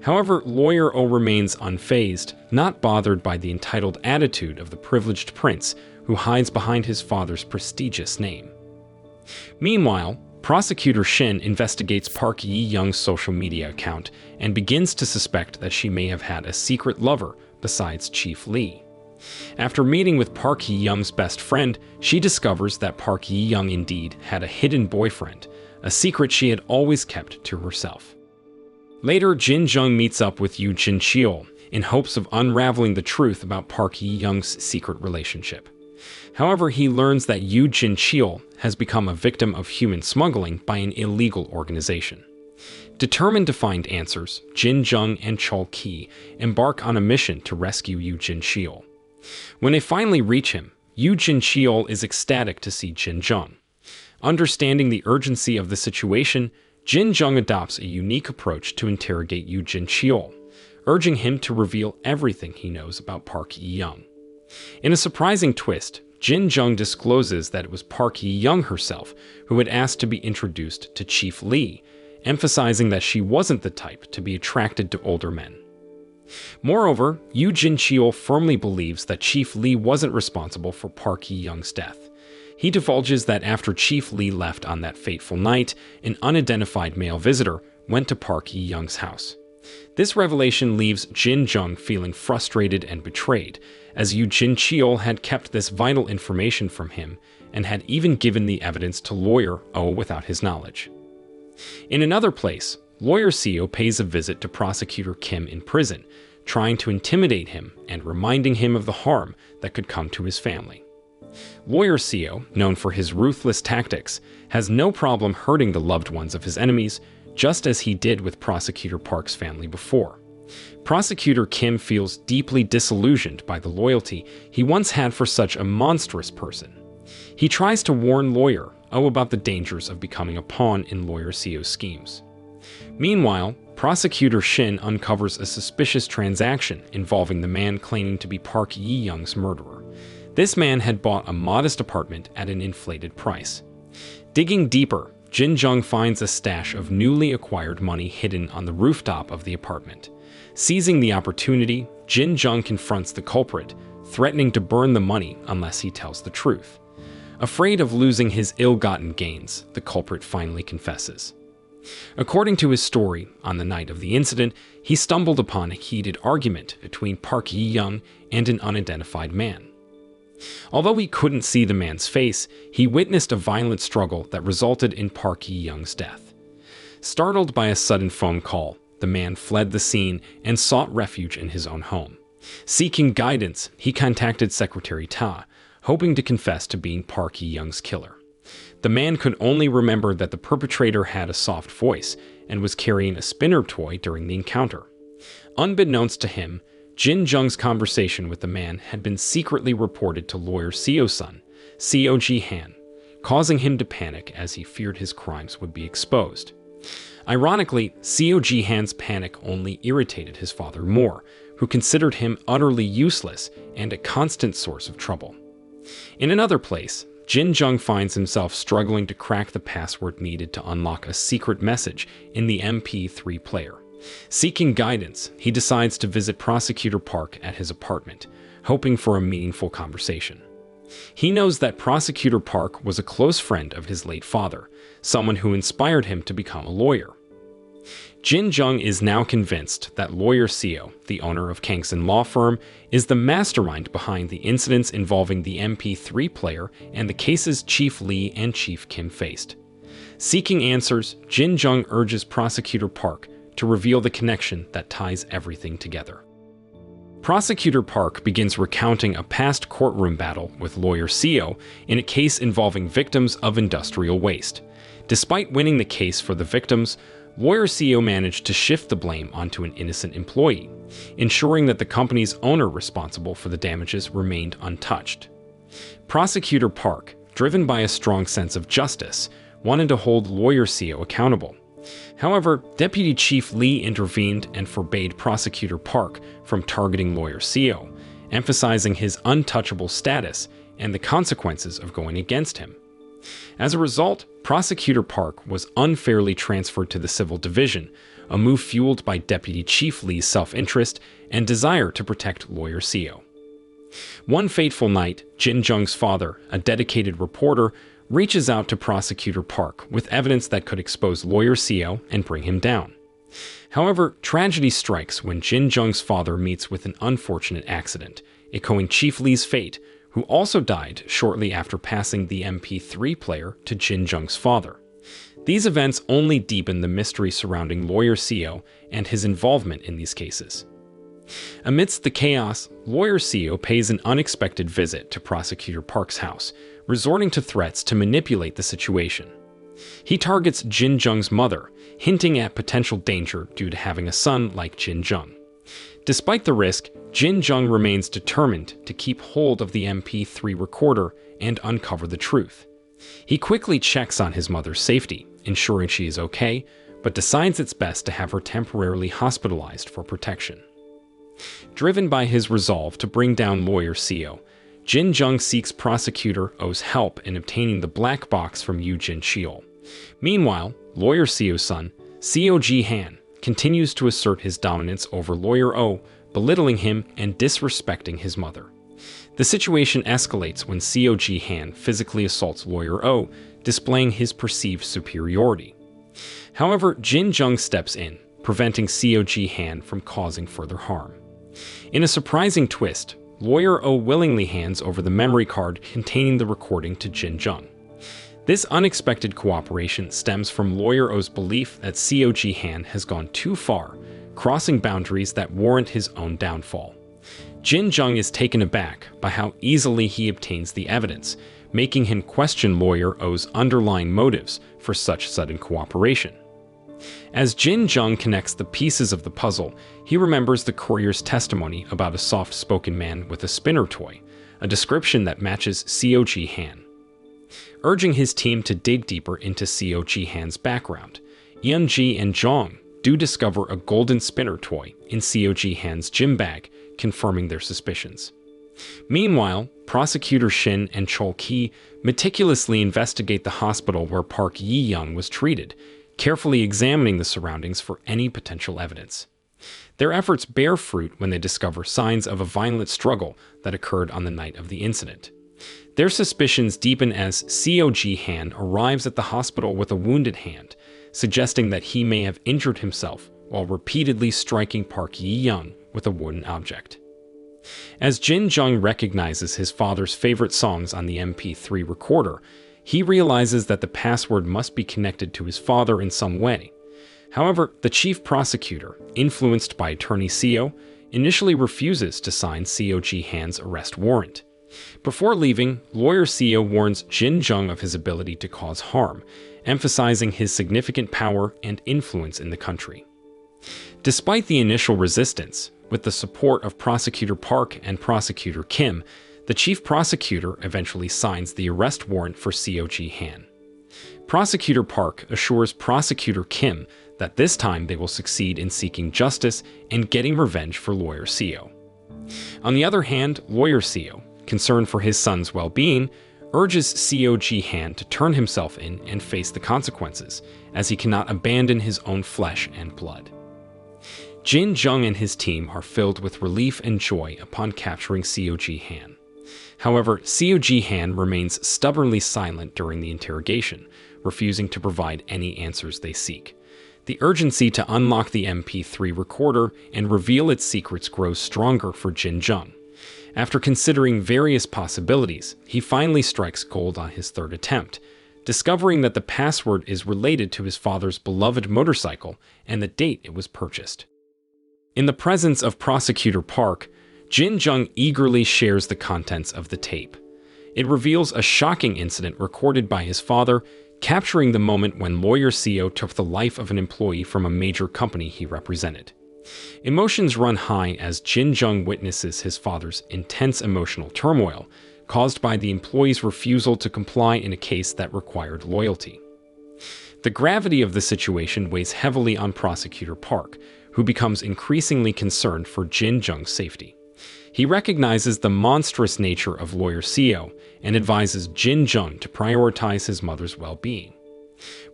However, Lawyer Oh remains unfazed, not bothered by the entitled attitude of the privileged prince who hides behind his father's prestigious name. Meanwhile, Prosecutor Shin investigates Park Yi-young's social media account and begins to suspect that she may have had a secret lover besides Chief Lee. After meeting with Park Yi-young's best friend, she discovers that Park Yi-young indeed had a hidden boyfriend, a secret she had always kept to herself. Later, Jin Jung meets up with Yoo Jin-cheol in hopes of unraveling the truth about Park Yi-young's secret relationship. However, he learns that Yoo Jin-cheol has become a victim of human smuggling by an illegal organization. Determined to find answers, Jin Jung and Chol Ki embark on a mission to rescue Yoo Jin-cheol. When they finally reach him, Yoo Jin-cheol is ecstatic to see Jin Jung. Understanding the urgency of the situation, Jin Jung adopts a unique approach to interrogate Yoo Jin-cheol, urging him to reveal everything he knows about Park Yi-young. In a surprising twist, Jin Jung discloses that it was Park Yi-young herself who had asked to be introduced to Chief Lee, emphasizing that she wasn't the type to be attracted to older men. Moreover, Yoo Jin-cheol firmly believes that Chief Lee wasn't responsible for Park Yi-young's death. He divulges that after Chief Lee left on that fateful night, an unidentified male visitor went to Park Yi-young's house. This revelation leaves Jin Jung feeling frustrated and betrayed, as Yoo Jin-cheol had kept this vital information from him and had even given the evidence to Lawyer Oh without his knowledge. In another place, Lawyer Seo pays a visit to Prosecutor Kim in prison, trying to intimidate him and reminding him of the harm that could come to his family. Lawyer Seo, known for his ruthless tactics, has no problem hurting the loved ones of his enemies, just as he did with Prosecutor Park's family before. Prosecutor Kim feels deeply disillusioned by the loyalty he once had for such a monstrous person. He tries to warn Lawyer Oh about the dangers of becoming a pawn in Lawyer Seo's schemes. Meanwhile, Prosecutor Shin uncovers a suspicious transaction involving the man claiming to be Park Yi-young's murderer. This man had bought a modest apartment at an inflated price. Digging deeper, Jin Jung finds a stash of newly acquired money hidden on the rooftop of the apartment. Seizing the opportunity, Jin Jung confronts the culprit, threatening to burn the money unless he tells the truth. Afraid of losing his ill-gotten gains, the culprit finally confesses. According to his story, on the night of the incident, he stumbled upon a heated argument between Park Yi-young and an unidentified man. Although he couldn't see the man's face, he witnessed a violent struggle that resulted in Park Yi-young's death. Startled by a sudden phone call, the man fled the scene and sought refuge in his own home. Seeking guidance, he contacted Secretary Ta, hoping to confess to being Park Yi-young's killer. The man could only remember that the perpetrator had a soft voice and was carrying a spinner toy during the encounter. Unbeknownst to him, Jin Jung's conversation with the man had been secretly reported to lawyer Seo's son, Seo Ji-han, causing him to panic as he feared his crimes would be exposed. Ironically, Seo Ji-han's panic only irritated his father more, who considered him utterly useless and a constant source of trouble. In another place, Jin Jung finds himself struggling to crack the password needed to unlock a secret message in the MP3 player. Seeking guidance, he decides to visit Prosecutor Park at his apartment, hoping for a meaningful conversation. He knows that Prosecutor Park was a close friend of his late father, someone who inspired him to become a lawyer. Jin Jung is now convinced that lawyer Seo, the owner of Kangson Law Firm, is the mastermind behind the incidents involving the MP3 player and the cases Chief Lee and Chief Kim faced. Seeking answers, Jin Jung urges Prosecutor Park to reveal the connection that ties everything together. Prosecutor Park begins recounting a past courtroom battle with lawyer Seo in a case involving victims of industrial waste. Despite winning the case for the victims, lawyer Seo managed to shift the blame onto an innocent employee, ensuring that the company's owner responsible for the damages remained untouched. Prosecutor Park, driven by a strong sense of justice, wanted to hold lawyer Seo accountable. However, Deputy Chief Lee intervened and forbade Prosecutor Park from targeting lawyer Seo, emphasizing his untouchable status and the consequences of going against him. As a result, Prosecutor Park was unfairly transferred to the Civil Division, a move fueled by Deputy Chief Lee's self-interest and desire to protect lawyer Seo. One fateful night, Jin Jung's father, a dedicated reporter, reaches out to Prosecutor Park with evidence that could expose lawyer Seo and bring him down. However, tragedy strikes when Jin Jung's father meets with an unfortunate accident, echoing Chief Lee's fate, who also died shortly after passing the MP3 player to Jin Jung's father. These events only deepen the mystery surrounding lawyer Seo and his involvement in these cases. Amidst the chaos, lawyer Seo pays an unexpected visit to Prosecutor Park's house, resorting to threats to manipulate the situation. He targets Jin Jung's mother, hinting at potential danger due to having a son like Jin Jung. Despite the risk, Jin Jung remains determined to keep hold of the MP3 recorder and uncover the truth. He quickly checks on his mother's safety, ensuring she is okay, but decides it's best to have her temporarily hospitalized for protection. Driven by his resolve to bring down lawyer Seo, Jin Jung seeks Prosecutor Oh's help in obtaining the black box from Eugene Sheol. Meanwhile, lawyer Seo's son, Seo Ji-han, continues to assert his dominance over lawyer Oh, belittling him and disrespecting his mother. The situation escalates when Seo Ji-han physically assaults lawyer Oh, displaying his perceived superiority. However, Jin Jung steps in, preventing Seo Ji-han from causing further harm. In a surprising twist, lawyer Oh willingly hands over the memory card containing the recording to Jin Jung. This unexpected cooperation stems from lawyer Oh's belief that Seo Ji-han has gone too far, crossing boundaries that warrant his own downfall. Jin Jung is taken aback by how easily he obtains the evidence, making him question lawyer Oh's underlying motives for such sudden cooperation. As Jin Jung connects the pieces of the puzzle, he remembers the courier's testimony about a soft-spoken man with a spinner toy, a description that matches Seo Ji-han. Urging his team to dig deeper into Seo Ji-han's background, Yeon-ji and Jong do discover a golden spinner toy in Seo Ji-han's gym bag, confirming their suspicions. Meanwhile, Prosecutor Shin and Chol Ki meticulously investigate the hospital where Park Yi-young was treated, carefully examining the surroundings for any potential evidence. Their efforts bear fruit when they discover signs of a violent struggle that occurred on the night of the incident. Their suspicions deepen as Seo Ji-han arrives at the hospital with a wounded hand, suggesting that he may have injured himself while repeatedly striking Park Yi-young with a wooden object. As Jin Jung recognizes his father's favorite songs on the MP3 recorder, he realizes that the password must be connected to his father in some way. However, the chief prosecutor, influenced by attorney Seo, initially refuses to sign Seo Ji-han's arrest warrant. Before leaving, lawyer Seo warns Jin Jung of his ability to cause harm, emphasizing his significant power and influence in the country. Despite the initial resistance, with the support of Prosecutor Park and Prosecutor Kim, the chief prosecutor eventually signs the arrest warrant for Seo Ji-han. Prosecutor Park assures Prosecutor Kim that this time they will succeed in seeking justice and getting revenge for lawyer Seo. On the other hand, lawyer Seo, concerned for his son's well-being, urges Seo Ji-han to turn himself in and face the consequences, as he cannot abandon his own flesh and blood. Jin Jung and his team are filled with relief and joy upon capturing Seo Ji-han. However, Seo Ji-han remains stubbornly silent during the interrogation, refusing to provide any answers they seek. The urgency to unlock the MP3 recorder and reveal its secrets grows stronger for Jin Jung. After considering various possibilities, he finally strikes gold on his third attempt, discovering that the password is related to his father's beloved motorcycle and the date it was purchased. In the presence of Prosecutor Park, Jin Jung eagerly shares the contents of the tape. It reveals a shocking incident recorded by his father, capturing the moment when lawyer Seo took the life of an employee from a major company he represented. Emotions run high as Jin Jung witnesses his father's intense emotional turmoil, caused by the employee's refusal to comply in a case that required loyalty. The gravity of the situation weighs heavily on Prosecutor Park, who becomes increasingly concerned for Jin Jung's safety. He recognizes the monstrous nature of lawyer Seo and advises Jin Jung to prioritize his mother's well-being.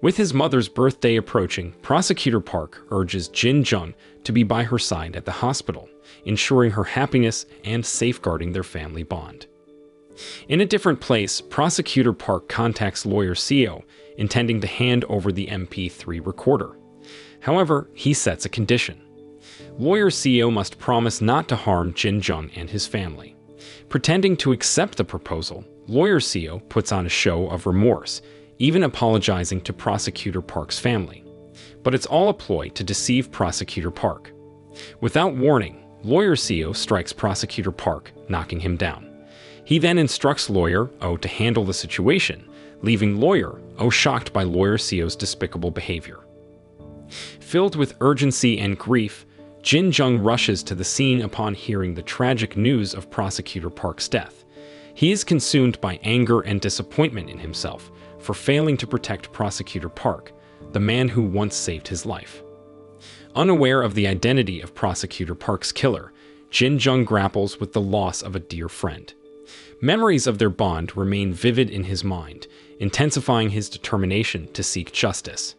With his mother's birthday approaching, Prosecutor Park urges Jin Jung to be by her side at the hospital, ensuring her happiness and safeguarding their family bond. In a different place, Prosecutor Park contacts lawyer Seo, intending to hand over the MP3 recorder. However, he sets a condition. Lawyer Seo must promise not to harm Jin Jung and his family. Pretending to accept the proposal, lawyer Seo puts on a show of remorse, even apologizing to Prosecutor Park's family. But it's all a ploy to deceive Prosecutor Park. Without warning, lawyer Seo strikes Prosecutor Park, knocking him down. He then instructs lawyer O to handle the situation, leaving lawyer O shocked by lawyer Seo's despicable behavior. Filled with urgency and grief, Jin Jung rushes to the scene upon hearing the tragic news of Prosecutor Park's death. He is consumed by anger and disappointment in himself for failing to protect Prosecutor Park, the man who once saved his life. Unaware of the identity of Prosecutor Park's killer, Jin Jung grapples with the loss of a dear friend. Memories of their bond remain vivid in his mind, intensifying his determination to seek justice.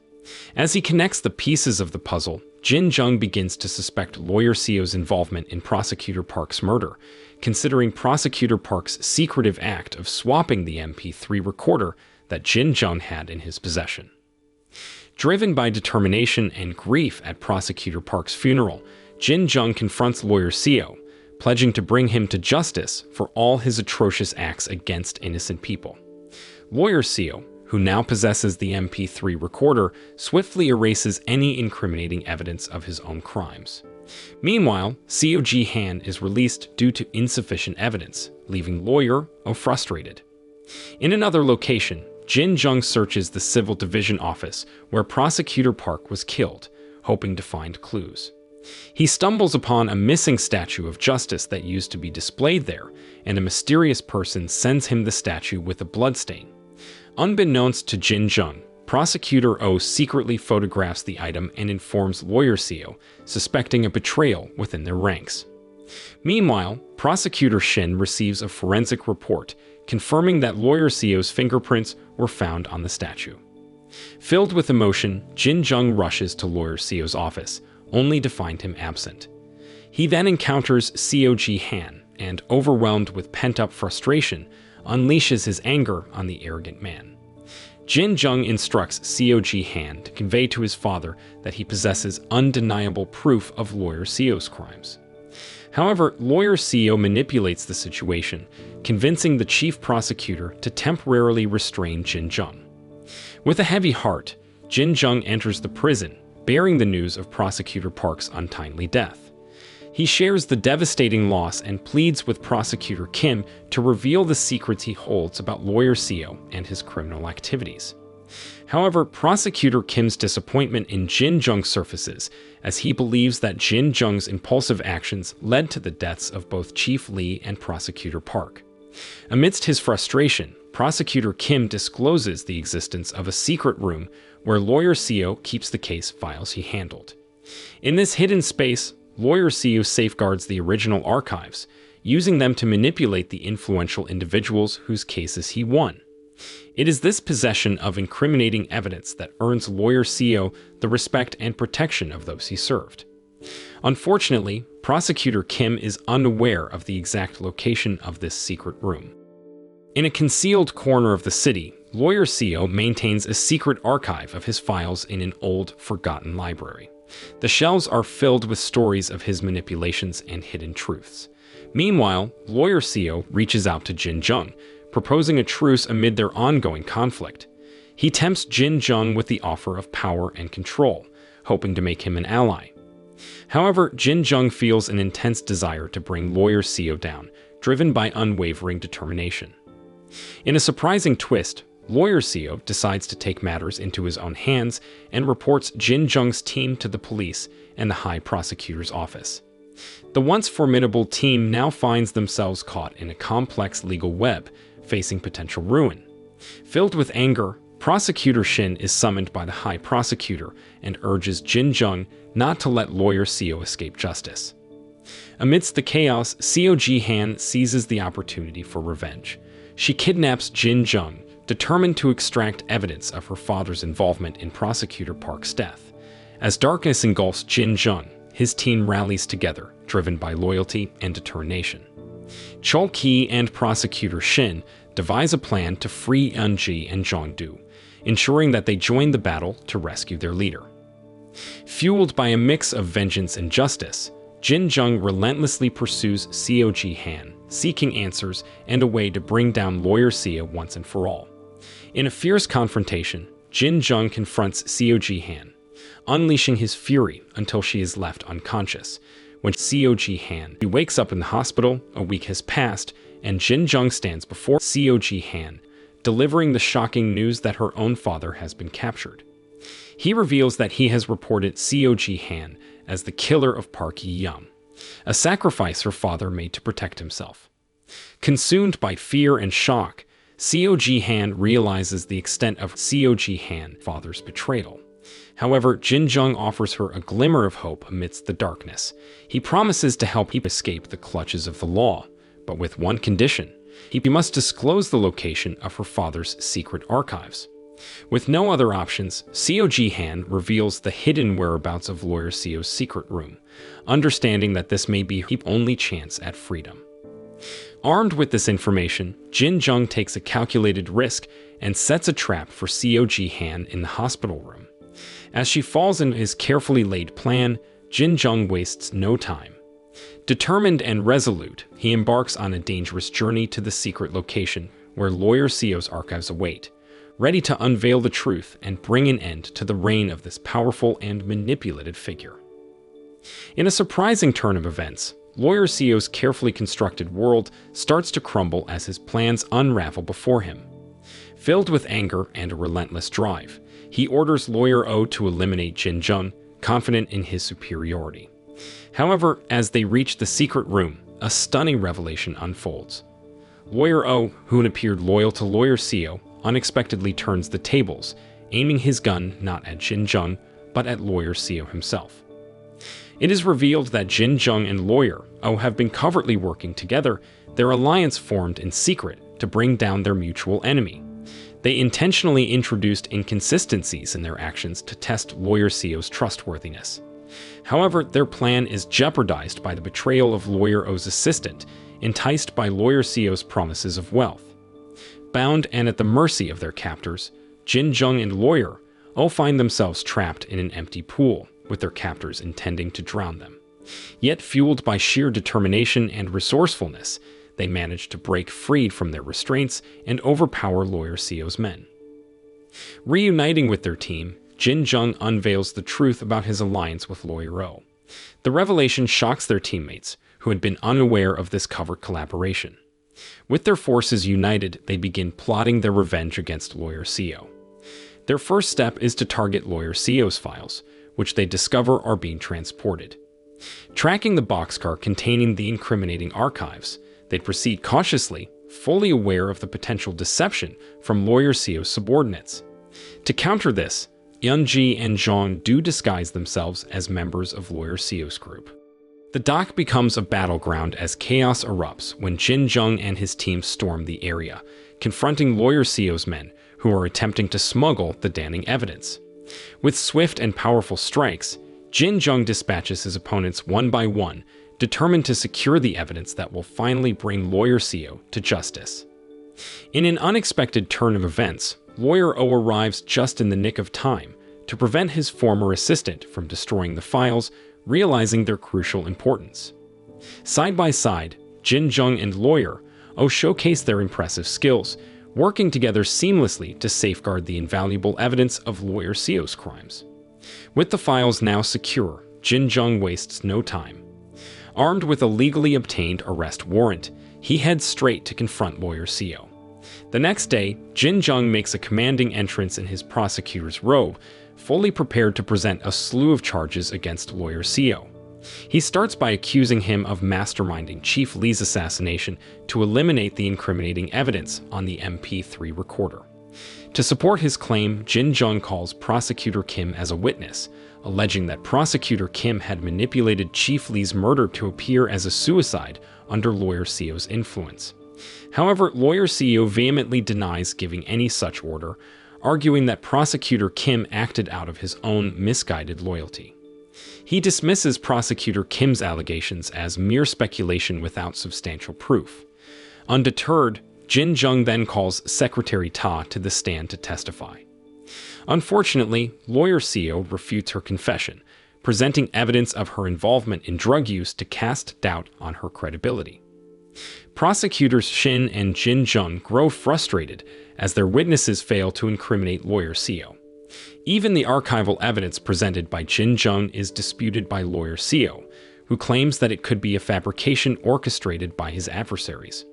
As he connects the pieces of the puzzle, Jin Jung begins to suspect lawyer Seo's involvement in Prosecutor Park's murder, considering Prosecutor Park's secretive act of swapping the MP3 recorder that Jin Jung had in his possession. Driven by determination and grief at Prosecutor Park's funeral, Jin Jung confronts lawyer Seo, pledging to bring him to justice for all his atrocious acts against innocent people. Lawyer Seo, who now possesses the MP3 recorder, swiftly erases any incriminating evidence of his own crimes. Meanwhile, Seo Ji-han is released due to insufficient evidence, leaving lawyer O frustrated. In another location, Jin Jung searches the Civil Division office where Prosecutor Park was killed, hoping to find clues. He stumbles upon a missing statue of justice that used to be displayed there, and a mysterious person sends him the statue with a bloodstain. Unbeknownst to Jin Jung, Prosecutor O secretly photographs the item and informs lawyer Seo, suspecting a betrayal within their ranks. Meanwhile, Prosecutor Shin receives a forensic report confirming that Lawyer Seo's fingerprints were found on the statue. Filled with emotion, Jin Jung rushes to Lawyer Seo's office, only to find him absent. He then encounters Seo Ji-han and, overwhelmed with pent-up frustration, unleashes his anger on the arrogant man. Jin Jung instructs Seo Ji-han to convey to his father that he possesses undeniable proof of Lawyer Seo's crimes. However, Lawyer Seo manipulates the situation, convincing the chief prosecutor to temporarily restrain Jin Jung. With a heavy heart, Jin Jung enters the prison, bearing the news of Prosecutor Park's untimely death. He shares the devastating loss and pleads with Prosecutor Kim to reveal the secrets he holds about Lawyer Seo and his criminal activities. However, Prosecutor Kim's disappointment in Jin Jung surfaces as he believes that Jin Jung's impulsive actions led to the deaths of both Chief Lee and Prosecutor Park. Amidst his frustration, Prosecutor Kim discloses the existence of a secret room where Lawyer Seo keeps the case files he handled. In this hidden space, Lawyer Seo safeguards the original archives, using them to manipulate the influential individuals whose cases he won. It is this possession of incriminating evidence that earns Lawyer Seo the respect and protection of those he served. Unfortunately, Prosecutor Kim is unaware of the exact location of this secret room. In a concealed corner of the city, Lawyer Seo maintains a secret archive of his files in an old, forgotten library. The shelves are filled with stories of his manipulations and hidden truths. Meanwhile, Lawyer Seo reaches out to Jin Jung, proposing a truce amid their ongoing conflict. He tempts Jin Jung with the offer of power and control, hoping to make him an ally. However, Jin Jung feels an intense desire to bring Lawyer Seo down, driven by unwavering determination. In a surprising twist, Lawyer Seo decides to take matters into his own hands and reports Jin Jung's team to the police and the High Prosecutor's office. The once formidable team now finds themselves caught in a complex legal web, facing potential ruin. Filled with anger, Prosecutor Shin is summoned by the High Prosecutor and urges Jin Jung not to let Lawyer Seo escape justice. Amidst the chaos, Seo Ji-han seizes the opportunity for revenge. She kidnaps Jin Jung, determined to extract evidence of her father's involvement in Prosecutor Park's death. As darkness engulfs Jin Jung, his team rallies together, driven by loyalty and determination. Chol Ki and Prosecutor Shin devise a plan to free Eun-ji and Jong-do, ensuring that they join the battle to rescue their leader. Fueled by a mix of vengeance and justice, Jin Jung relentlessly pursues Seo Ji-han, seeking answers and a way to bring down Lawyer Seo once and for all. In a fierce confrontation, Jin Jung confronts Seo Ji-han, unleashing his fury until she is left unconscious. When Seo Ji-han wakes up in the hospital, a week has passed, and Jin Jung stands before Seo Ji-han, delivering the shocking news that her own father has been captured. He reveals that he has reported Seo Ji-han as the killer of Park Yi-young, a sacrifice her father made to protect himself. Consumed by fear and shock, Seo Ji-han realizes the extent of Seo Ji-han's father's betrayal. However, Jin Jung offers her a glimmer of hope amidst the darkness. He promises to help her escape the clutches of the law, but with one condition: he must disclose the location of her father's secret archives. With no other options, Seo Ji-han reveals the hidden whereabouts of Lawyer Seo's secret room, understanding that this may be her only chance at freedom. Armed with this information, Jin Jung takes a calculated risk and sets a trap for Seo Ji-han in the hospital room. As she falls into his carefully laid plan, Jin Jung wastes no time. Determined and resolute, he embarks on a dangerous journey to the secret location where Lawyer Seo's archives await, ready to unveil the truth and bring an end to the reign of this powerful and manipulated figure. In a surprising turn of events, Lawyer Seo's carefully constructed world starts to crumble as his plans unravel before him. Filled with anger and a relentless drive, he orders Lawyer Oh to eliminate Jin Jung, confident in his superiority. However, as they reach the secret room, a stunning revelation unfolds. Lawyer Oh, who had appeared loyal to Lawyer Seo, unexpectedly turns the tables, aiming his gun not at Jin Jung, but at Lawyer Seo himself. It is revealed that Jin Jung and Lawyer Oh have been covertly working together, their alliance formed in secret to bring down their mutual enemy. They intentionally introduced inconsistencies in their actions to test Lawyer Seo's trustworthiness. However, their plan is jeopardized by the betrayal of Lawyer O's assistant, enticed by Lawyer Seo's promises of wealth. Bound and at the mercy of their captors, Jin Jung and Lawyer O find themselves trapped in an empty pool, with their captors intending to drown them. Yet, fueled by sheer determination and resourcefulness, they manage to break free from their restraints and overpower Lawyer Seo's men. Reuniting with their team, Jin Jung unveils the truth about his alliance with Lawyer O. The revelation shocks their teammates, who had been unaware of this covert collaboration. With their forces united, they begin plotting their revenge against Lawyer Seo. Their first step is to target Lawyer Seo's files, which they discover are being transported. Tracking the boxcar containing the incriminating archives, they proceed cautiously, fully aware of the potential deception from Lawyer Seo's subordinates. To counter this, Yeonji and Jeong do disguise themselves as members of Lawyer Seo's group. The dock becomes a battleground as chaos erupts when Jin Jung and his team storm the area, confronting Lawyer Seo's men who are attempting to smuggle the damning evidence. With swift and powerful strikes, Jin Jung dispatches his opponents one by one, determined to secure the evidence that will finally bring Lawyer Seo to justice. In an unexpected turn of events, Lawyer O arrives just in the nick of time to prevent his former assistant from destroying the files, realizing their crucial importance. Side by side, Jin Jung and Lawyer O showcase their impressive skills, working together seamlessly to safeguard the invaluable evidence of Lawyer Seo's crimes. With the files now secure, Jin Jung wastes no time. Armed with a legally obtained arrest warrant, he heads straight to confront Lawyer Seo. The next day, Jin Jung makes a commanding entrance in his prosecutor's robe, fully prepared to present a slew of charges against Lawyer Seo. He starts by accusing him of masterminding Chief Lee's assassination to eliminate the incriminating evidence on the MP3 recorder. To support his claim, Jin Jung calls Prosecutor Kim as a witness, alleging that Prosecutor Kim had manipulated Chief Lee's murder to appear as a suicide under Lawyer Seo's influence. However, Lawyer Seo vehemently denies giving any such order, arguing that Prosecutor Kim acted out of his own misguided loyalty. He dismisses Prosecutor Kim's allegations as mere speculation without substantial proof. Undeterred, Jin Jung then calls Secretary Ta to the stand to testify. Unfortunately, Lawyer Seo refutes her confession, presenting evidence of her involvement in drug use to cast doubt on her credibility. Prosecutors Shin and Jin Jung grow frustrated as their witnesses fail to incriminate Lawyer Seo. Even the archival evidence presented by Jin Jung is disputed by Lawyer Seo, who claims that it could be a fabrication orchestrated by his adversaries.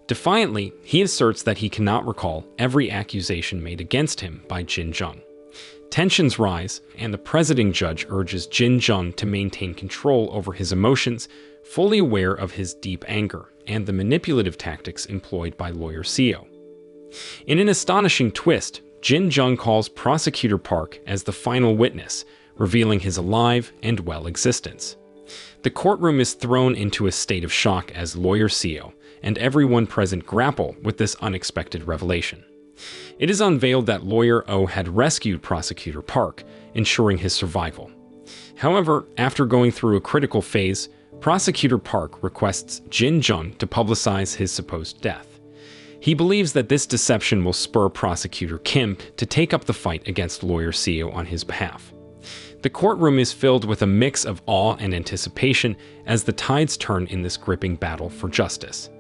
Defiantly, he asserts that he cannot recall every accusation made against him by Jin Jung. Tensions rise, and the presiding judge urges Jin Jung to maintain control over his emotions, fully aware of his deep anger and the manipulative tactics employed by Lawyer Seo. In an astonishing twist, Jin Jung calls Prosecutor Park as the final witness, revealing his alive and well existence. The courtroom is thrown into a state of shock as Lawyer Seo and everyone present grapple with this unexpected revelation. It is unveiled that Lawyer O had rescued Prosecutor Park, ensuring his survival. However, after going through a critical phase, Prosecutor Park requests Jin Jung to publicize his supposed death. He believes that this deception will spur Prosecutor Kim to take up the fight against Lawyer Seo on his behalf. The courtroom is filled with a mix of awe and anticipation as the tides turn in this gripping battle for justice.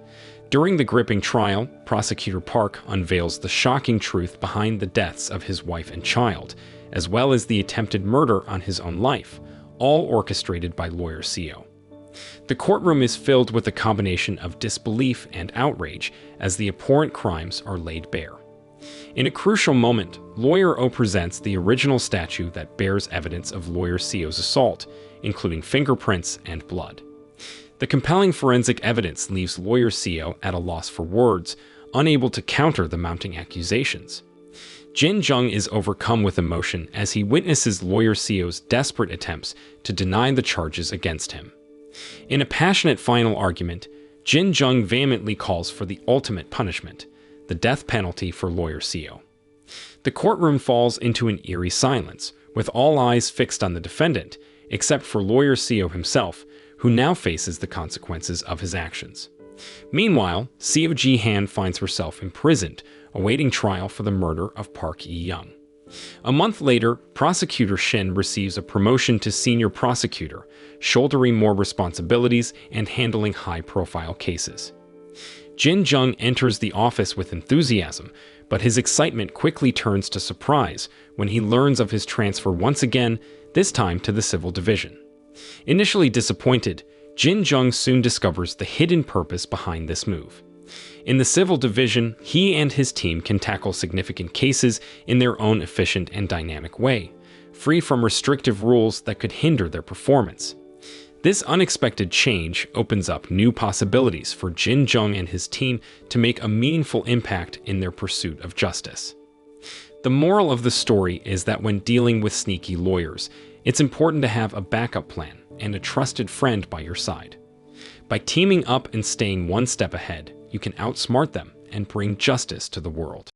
During the gripping trial, Prosecutor Park unveils the shocking truth behind the deaths of his wife and child, as well as the attempted murder on his own life, all orchestrated by Lawyer Seo. The courtroom is filled with a combination of disbelief and outrage as the abhorrent crimes are laid bare. In a crucial moment, Lawyer O presents the original statue that bears evidence of Lawyer Seo's assault, including fingerprints and blood. The compelling forensic evidence leaves Lawyer Seo at a loss for words, unable to counter the mounting accusations. Jin Jung is overcome with emotion as he witnesses Lawyer Seo's desperate attempts to deny the charges against him. In a passionate final argument, Jin Jung vehemently calls for the ultimate punishment, the death penalty for lawyer Seo. The courtroom falls into an eerie silence, with all eyes fixed on the defendant, except for lawyer Seo himself, who now faces the consequences of his actions. Meanwhile, Seo Ji-han finds herself imprisoned, awaiting trial for the murder of Park Yi-young. A month later, Prosecutor Shin receives a promotion to senior prosecutor, shouldering more responsibilities and handling high-profile cases. Jin Jung enters the office with enthusiasm, but his excitement quickly turns to surprise when he learns of his transfer once again, this time to the civil division. Initially disappointed, Jin Jung soon discovers the hidden purpose behind this move. In the civil division, he and his team can tackle significant cases in their own efficient and dynamic way, free from restrictive rules that could hinder their performance. This unexpected change opens up new possibilities for Jin Jung and his team to make a meaningful impact in their pursuit of justice. The moral of the story is that when dealing with sneaky lawyers, it's important to have a backup plan and a trusted friend by your side. By teaming up and staying one step ahead, you can outsmart them and bring justice to the world.